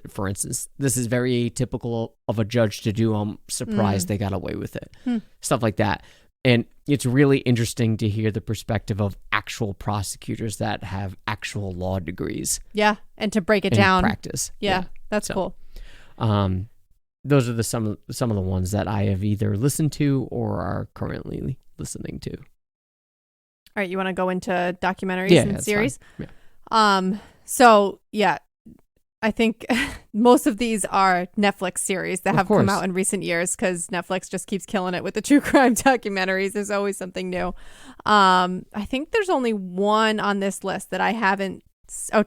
for instance, this is very atypical of a judge to do. I'm surprised they got away with it. Stuff like that. And it's really interesting to hear the perspective of actual prosecutors that have actual law degrees. Yeah, and to break it down. Practice. Yeah, that's cool. Those are some of the ones that I have either listened to or are currently listening to. All right, you want to go into documentaries and series? Fine. Yeah. I think most of these are Netflix series that have come out in recent years because Netflix just keeps killing it with the true crime documentaries. There's always something new. I think there's only one on this list that I haven't,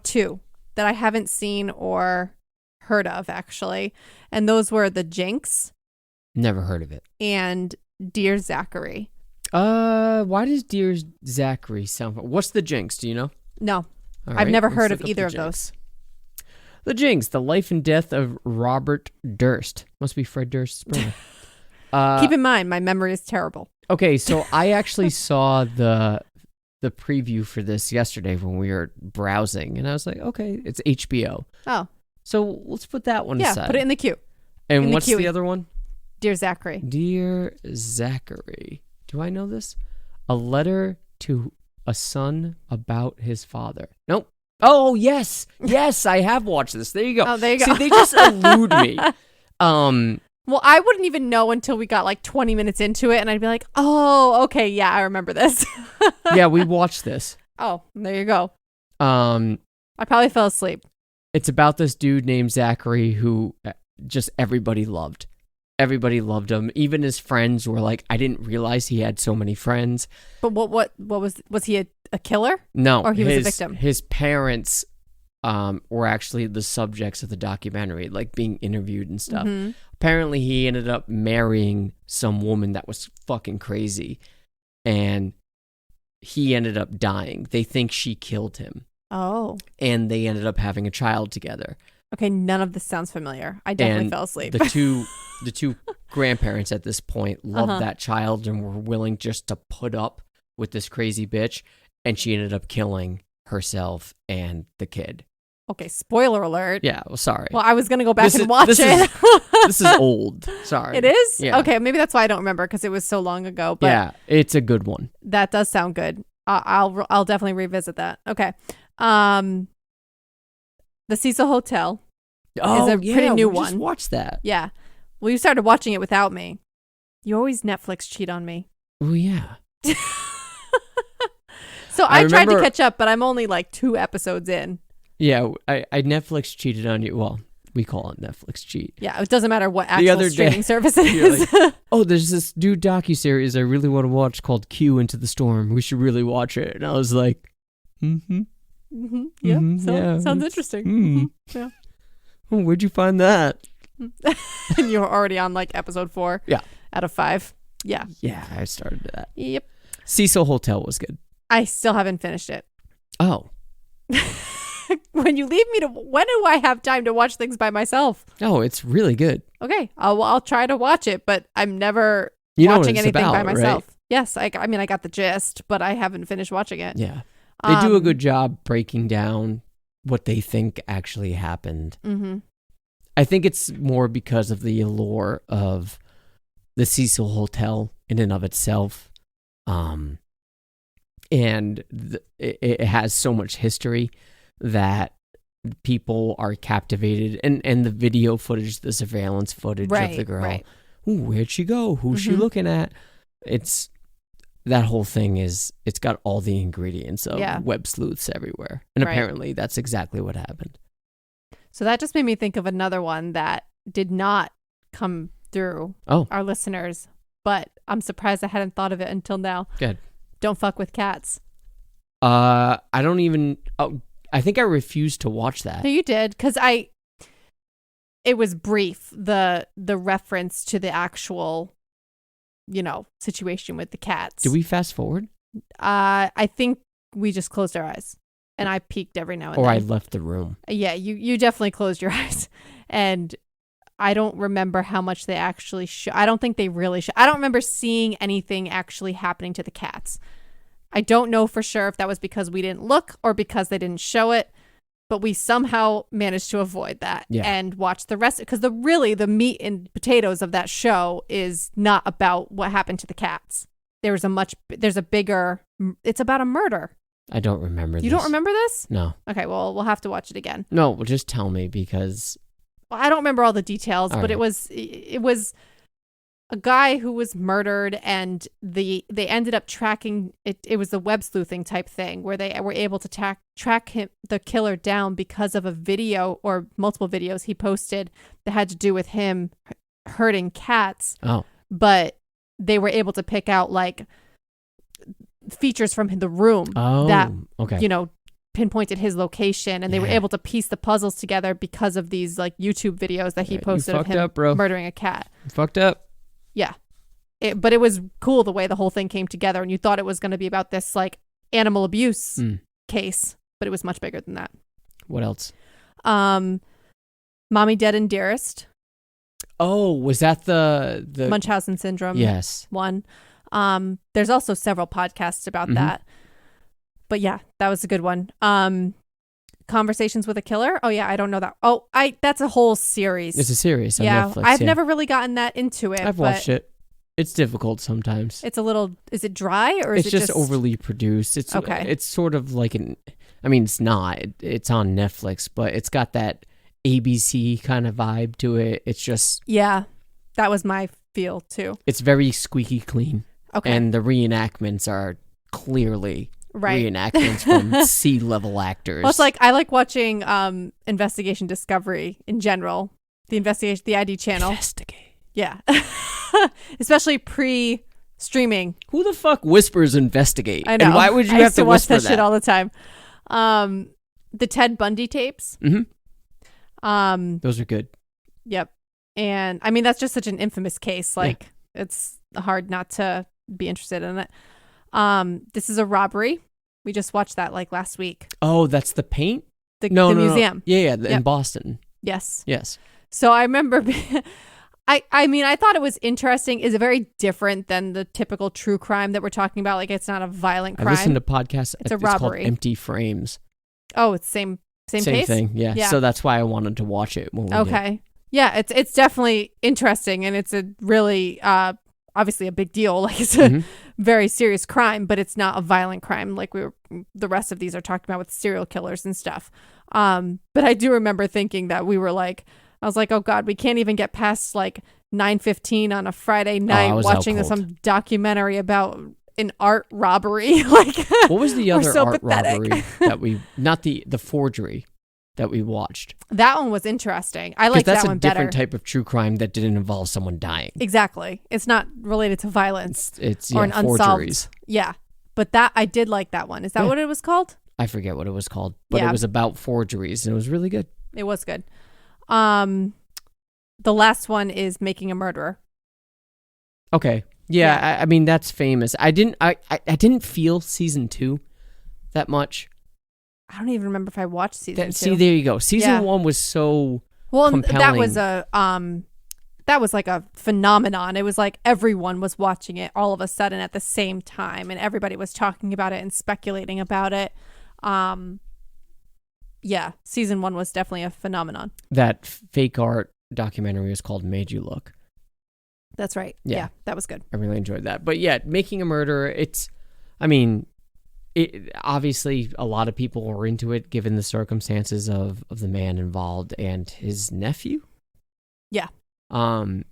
two that I haven't seen or heard of, actually. And those were The Jinx. Never heard of it. And Dear Zachary. Why does Dear Zachary sound... What's The Jinx? Do you know? No. I've never heard of either of those. The Jinx, the life and death of Robert Durst. Must be Fred Durst's brother. Keep in mind, my memory is terrible. Okay, so I actually saw the preview for this yesterday when we were browsing, and I was like, okay, it's HBO. Oh. So let's put that one aside. Yeah, put it in the queue. And what's the other one? Dear Zachary. Dear Zachary. Do I know this? A letter to a son about his father. Nope. Oh, yes. Yes, I have watched this. There you go. Oh, there you go. See, they just elude me. Well, I wouldn't even know until we got like 20 minutes into it, and I'd be like, oh, okay, yeah, I remember this. Yeah, we watched this. Oh, there you go. I probably fell asleep. It's about this dude named Zachary who just everybody loved. Everybody loved him. Even his friends were like, I didn't realize he had so many friends. But what was he a killer? No. Or he was a victim? His parents were actually the subjects of the documentary, like being interviewed and stuff. Mm-hmm. Apparently, he ended up marrying some woman that was fucking crazy. And he ended up dying. They think she killed him. Oh. And they ended up having a child together. Okay, none of this sounds familiar. I definitely fell asleep. The two grandparents at this point loved that child and were willing just to put up with this crazy bitch, and she ended up killing herself and the kid. Okay, spoiler alert. Yeah, well, sorry. Well, I was going to go back and watch it. This is old. Sorry. It is? Yeah. Okay, maybe that's why I don't remember because it was so long ago. But yeah, it's a good one. that does sound good. I'll definitely revisit that. Okay. The Cecil Hotel is a pretty new one. Just watch that. Yeah. Well, you started watching it without me. You always Netflix cheat on me. Oh, yeah. So I tried to catch up, but I'm only like 2 episodes in. Yeah, I Netflix cheated on you. Well, we call it Netflix cheat. Yeah, it doesn't matter what actual streaming service it is. Like, oh, there's this new docu-series I really want to watch called Q Into the Storm. We should really watch it. And I was like, Yeah, yeah, sounds interesting. Yeah. Oh, where'd you find that? And you were already on like episode 4 out of 5. Yeah. Yeah, I started that. Yep. Cecil Hotel was good. I still haven't finished it. Oh. When you leave me when do I have time to watch things by myself? Oh, it's really good. Okay, I'll try to watch it, but I'm never You know what watching it's anything about, by myself. right? Yes, I mean I got the gist, but I haven't finished watching it. Yeah. They do a good job breaking down what they think actually happened. Mm-hmm. I think it's more because of the allure of the Cecil Hotel in and of itself. And it has so much history that people are captivated. And the video footage, the surveillance footage of the girl. Right. Ooh, where'd she go? Who's she looking at? It's that whole thing it's got all the ingredients of web sleuths everywhere. And apparently that's exactly what happened. So that just made me think of another one that did not come through our listeners, but I'm surprised I hadn't thought of it until now. Good. Don't fuck with cats. I don't even. Oh, I think I refused to watch that. No, you did, because it was brief. The reference to the actual, situation with the cats. Did we fast forward? I think we just closed our eyes, and I peeked every now and then. Or I left the room. Yeah, you definitely closed your eyes, and I don't remember how much they actually I don't think they really I don't remember seeing anything actually happening to the cats. I don't know for sure if that was because we didn't look or because they didn't show it, but we somehow managed to avoid that and watch the rest. Because the meat and potatoes of that show is not about what happened to the cats. It's about a murder. I don't remember this. You don't remember this? No. Okay, well, we'll have to watch it again. No, well, just tell me because... Well, I don't remember all the details, but right. it was a guy who was murdered, and they ended up tracking it. It was the web sleuthing type thing where they were able to track the killer down because of a video or multiple videos he posted that had to do with him hurting cats. Oh. But they were able to pick out like features from the room that pinpointed his location, and they were able to piece the puzzles together because of these like YouTube videos that he posted of him murdering a cat. You fucked up. Yeah. But it was cool the way the whole thing came together, and you thought it was going to be about this like animal abuse case, but it was much bigger than that. What else? Mommy Dead and Dearest. Oh, was that the Munchausen syndrome? Yes. One. There's also several podcasts about that. But yeah, that was a good one. Conversations with a Killer. Oh yeah, I don't know that. Oh, that's a whole series. It's a series on Netflix. I've never really gotten that into it. I've watched it. It's difficult sometimes. It's a little. Is it dry or is it's it just overly produced? It's okay. It's sort of like it's not. It's on Netflix, but it's got that ABC kind of vibe to it. It's just that was my feel too. It's very squeaky clean. Okay, and the reenactments are clearly reenactments from C-level actors. Well, it's like I like watching Investigation Discovery in general. The ID channel. Investigate. Yeah. Especially pre-streaming. Who the fuck whispers investigate? I know. And why would you have to watch whisper that shit all the time? The Ted Bundy tapes. Mm-hmm. Those are good. Yep. And I mean, that's just such an infamous case. Like, it's hard not to be interested in it. This is a Robbery. We just watched that like last week. Oh, that's the paint? The museum. No. Yeah, in Boston. Yes. So I remember... I mean, I thought it was interesting. It's very different than the typical true crime that we're talking about. Like, it's not a violent crime. I listened to podcasts. It's a robbery. Called Empty Frames. Oh, it's same Same Same pace? thing. Yeah. Yeah. So that's why I wanted to watch it when we did. Okay. Yeah, it's definitely interesting, and it's a really obviously a big deal. Like it's a very serious crime, but it's not a violent crime like the rest of these are talking about with serial killers and stuff. But I do remember thinking that I was like, oh God, we can't even get past like 9:15 on a Friday night watching some documentary about an art robbery. Like, what was the other so art pathetic. robbery that not the forgery that we watched? That one was interesting. I like that one better. That's a different type of true crime that didn't involve someone dying. Exactly. It's not related to violence. It's or an forgeries. Unsolved. Yeah. But I did like that one. Is that what it was called? I forget what it was called, but it was about forgeries and it was really good. It was good. The last one is Making a Murderer. Okay. Yeah. I mean, that's famous. I didn't feel season 2 that much. I don't even remember if I watched season 2. See, there you go. Season 1 was so compelling. That was like a phenomenon. It was like everyone was watching it all of a sudden at the same time, and everybody was talking about it and speculating about it. Yeah, season 1 was definitely a phenomenon. That fake art documentary was called Made You Look. That's right. Yeah, that was good. I really enjoyed that. But yeah, Making a Murderer, obviously a lot of people were into it given the circumstances of the man involved and his nephew. Yeah. And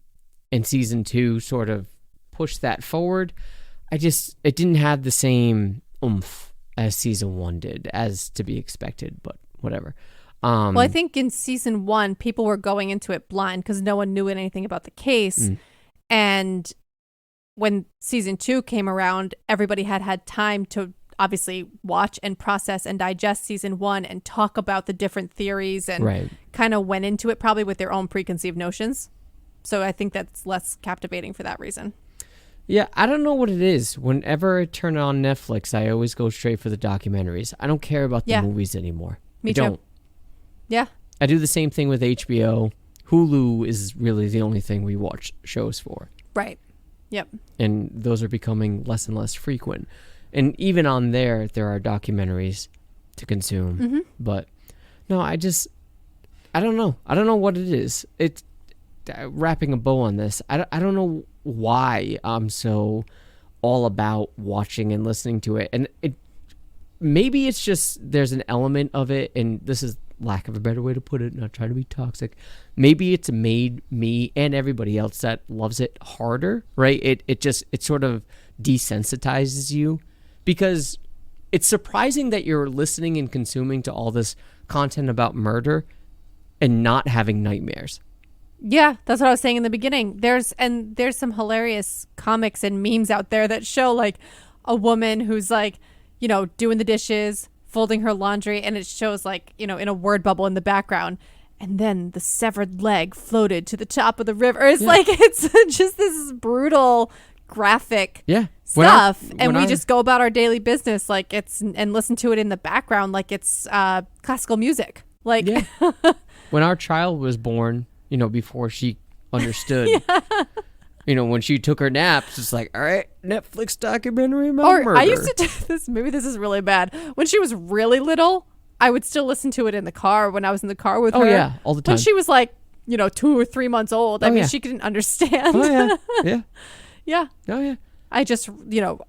season 2 sort of pushed that forward. It didn't have the same oomph as season 1 did, as to be expected, but whatever. Well, I think in season 1, people were going into it blind because no one knew anything about the case. And when season 2 came around, everybody had time to obviously watch and process and digest season 1 and talk about the different theories and kind of went into it probably with their own preconceived notions. So I think that's less captivating for that reason. Yeah, I don't know what it is. Whenever I turn on Netflix, I always go straight for the documentaries. I don't care about the movies anymore. Me too. Don't. Yeah. I do the same thing with HBO. Hulu is really the only thing we watch shows for. Right. Yep. And those are becoming less and less frequent. And even on there are documentaries to consume. But no, I don't know. I don't know what it is. It's wrapping a bow on this. I don't know why I'm so all about watching and listening to it. And maybe it's just there's an element of it, and this is lack of a better way to put it, not trying to be toxic. Maybe it's made me and everybody else that loves it harder, right? It sort of desensitizes you, because it's surprising that you're listening and consuming to all this content about murder and not having nightmares. Yeah, that's what I was saying in the beginning. There's some hilarious comics and memes out there that show like a woman who's like, doing the dishes, folding her laundry, and it shows like, in a word bubble in the background, and then the severed leg floated to the top of the river. It's like, it's just this brutal graphic stuff. And we just go about our daily business like and listen to it in the background like it's classical music. Like when our child was born, before she understood, when she took her naps, it's like, all right, Netflix documentary about murder. I used to do this. Maybe this is really bad. When she was really little, I would still listen to it in the car when I was in the car with her. Oh, yeah, all the time. When she was like, 2 or 3 months old, she couldn't understand. Oh, yeah. Yeah. Yeah. Oh, yeah. I just,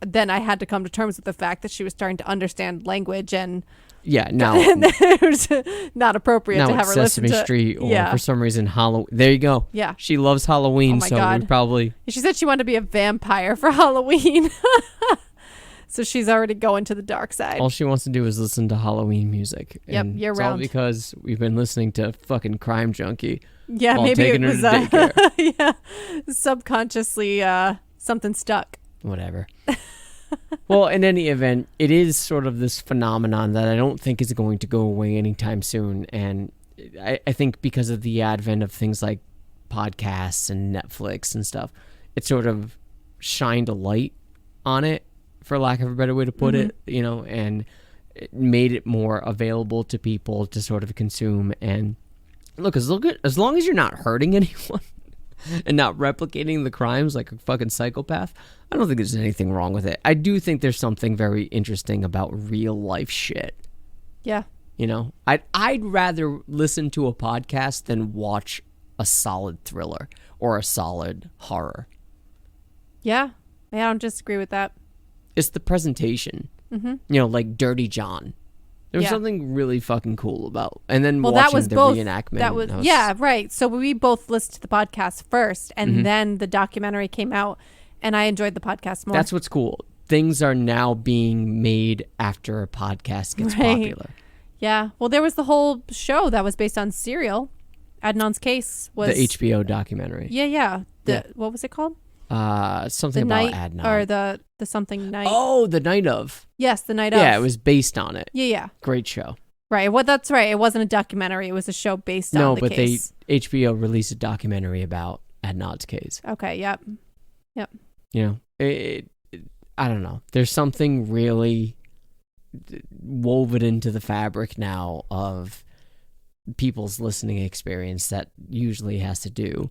then I had to come to terms with the fact that she was starting to understand language and now it was not appropriate to have her listen to Sesame Street or for some reason Halloween. There you go. Yeah. She loves Halloween, oh my God. we probably. She said she wanted to be a vampire for Halloween. So she's already going to the dark side. All she wants to do is listen to Halloween music. Yep, and year it's round. all because we've been listening to fucking Crime Junkie. Yeah, while maybe taking it was her to daycare. subconsciously something stuck. Whatever. Well, in any event, it is sort of this phenomenon that I don't think is going to go away anytime soon. And I think because of the advent of things like podcasts and Netflix and stuff, it sort of shined a light on it, for lack of a better way to put it, and it made it more available to people to sort of consume. And look, as long as you're not hurting anyone and not replicating the crimes like a fucking psychopath, I don't think there's anything wrong with it. I do think there's something very interesting about real life shit. Yeah. You know, I'd rather listen to a podcast than watch a solid thriller or a solid horror. Yeah, I don't disagree with that. It's the presentation. Mm-hmm. You know, like Dirty John. There was something really fucking cool about. And then well, watching that was the both, reenactment. That was yeah, right. So we both listened to the podcast first, and Mm-hmm. then the documentary came out, and I enjoyed the podcast more. That's what's cool. Things are now being made after a podcast gets popular. Yeah. Well, there was the whole show that was based on Serial. Adnan's Case was The HBO documentary. Yeah. What was it called? Something The about night Adnan. or the something night. Oh, The Night of. Yes, the night of. Yeah, it was based on it. Yeah. Great show. Right. Well, that's right. It wasn't a documentary. It was a show based on the case. HBO released a documentary about Adnan's case. Okay. Yep. You know, I don't know. There's something really woven into the fabric now of people's listening experience that usually has to do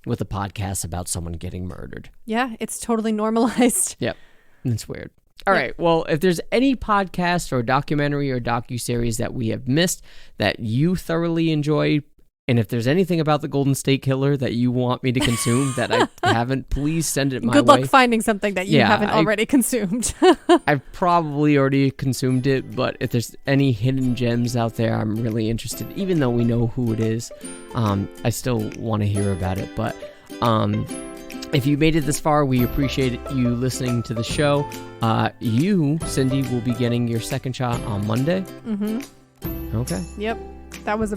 with a podcast about someone getting murdered. Yeah. It's totally normalized. Yep. It's weird. All right. Well, if there's any podcast or documentary or docu-series that we have missed that you thoroughly enjoyed, and if there's anything about the Golden State Killer that you want me to consume that I haven't, please send it my way. Good luck finding something that you haven't already consumed. I've probably already consumed it, but if there's any hidden gems out there, I'm really interested. Even though we know who it is, I still want to hear about it. But if you made it this far, we appreciate you listening to the show. You, Cindy, will be getting your second shot on Monday. Mm-hmm. Okay. Yep. That was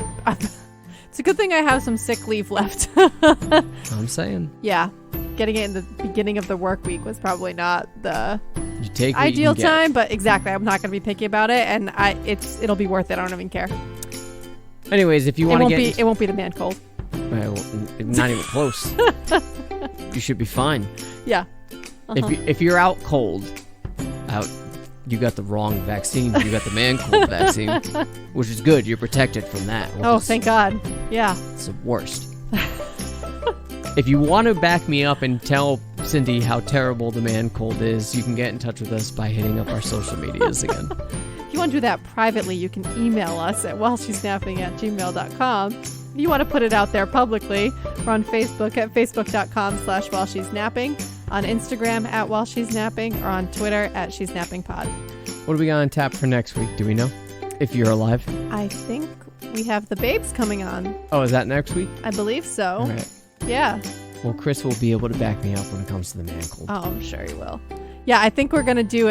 it's a good thing I have some sick leave left. I'm saying. Yeah. Getting it in the beginning of the work week was probably not the You take what ideal you can time, but exactly. I'm not going to be picky about it, and it'll be worth it. I don't even care. Anyways, if you want to get... It won't be the man cold. Well, not even close. You should be fine. Yeah. Uh-huh. If you're out cold, you got the wrong vaccine. You got the man cold vaccine, which is good. You're protected from that. Oh, thank God. Yeah. It's the worst. If you want to back me up and tell Cindy how terrible the man cold is, you can get in touch with us by hitting up our social medias again. If you want to do that privately, you can email us at whileshe'snapping@gmail.com. If you want to put it out there publicly, we're on Facebook at facebook.com/whileshe'snapping, on Instagram at whileshe'snapping, or on Twitter at she'snappingpod. What do we got on tap for next week? Do we know? If you're alive. I think we have the babes coming on. Oh, is that next week? I believe so. All right. Yeah. Well, Chris will be able to back me up when it comes to the man cold. Oh, I'm sure he will. Yeah, I think we're going to do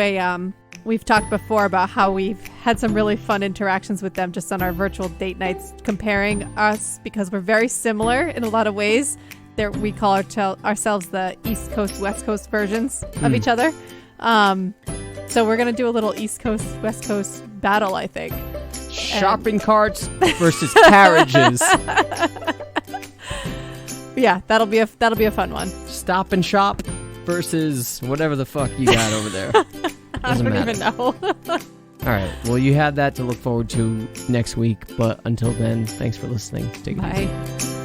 we've talked before about how we've had some really fun interactions with them just on our virtual date nights, comparing us because we're very similar in a lot of ways. We call ourselves the East Coast, West Coast versions of each other. So we're going to do a little East Coast, West Coast battle, I think. Shopping carts versus carriages. Yeah, that'll be a fun one. Stop and Shop versus whatever the fuck you got over there. I don't even know. All right. Well, you have that to look forward to next week. But until then, thanks for listening. Take it easy. Bye.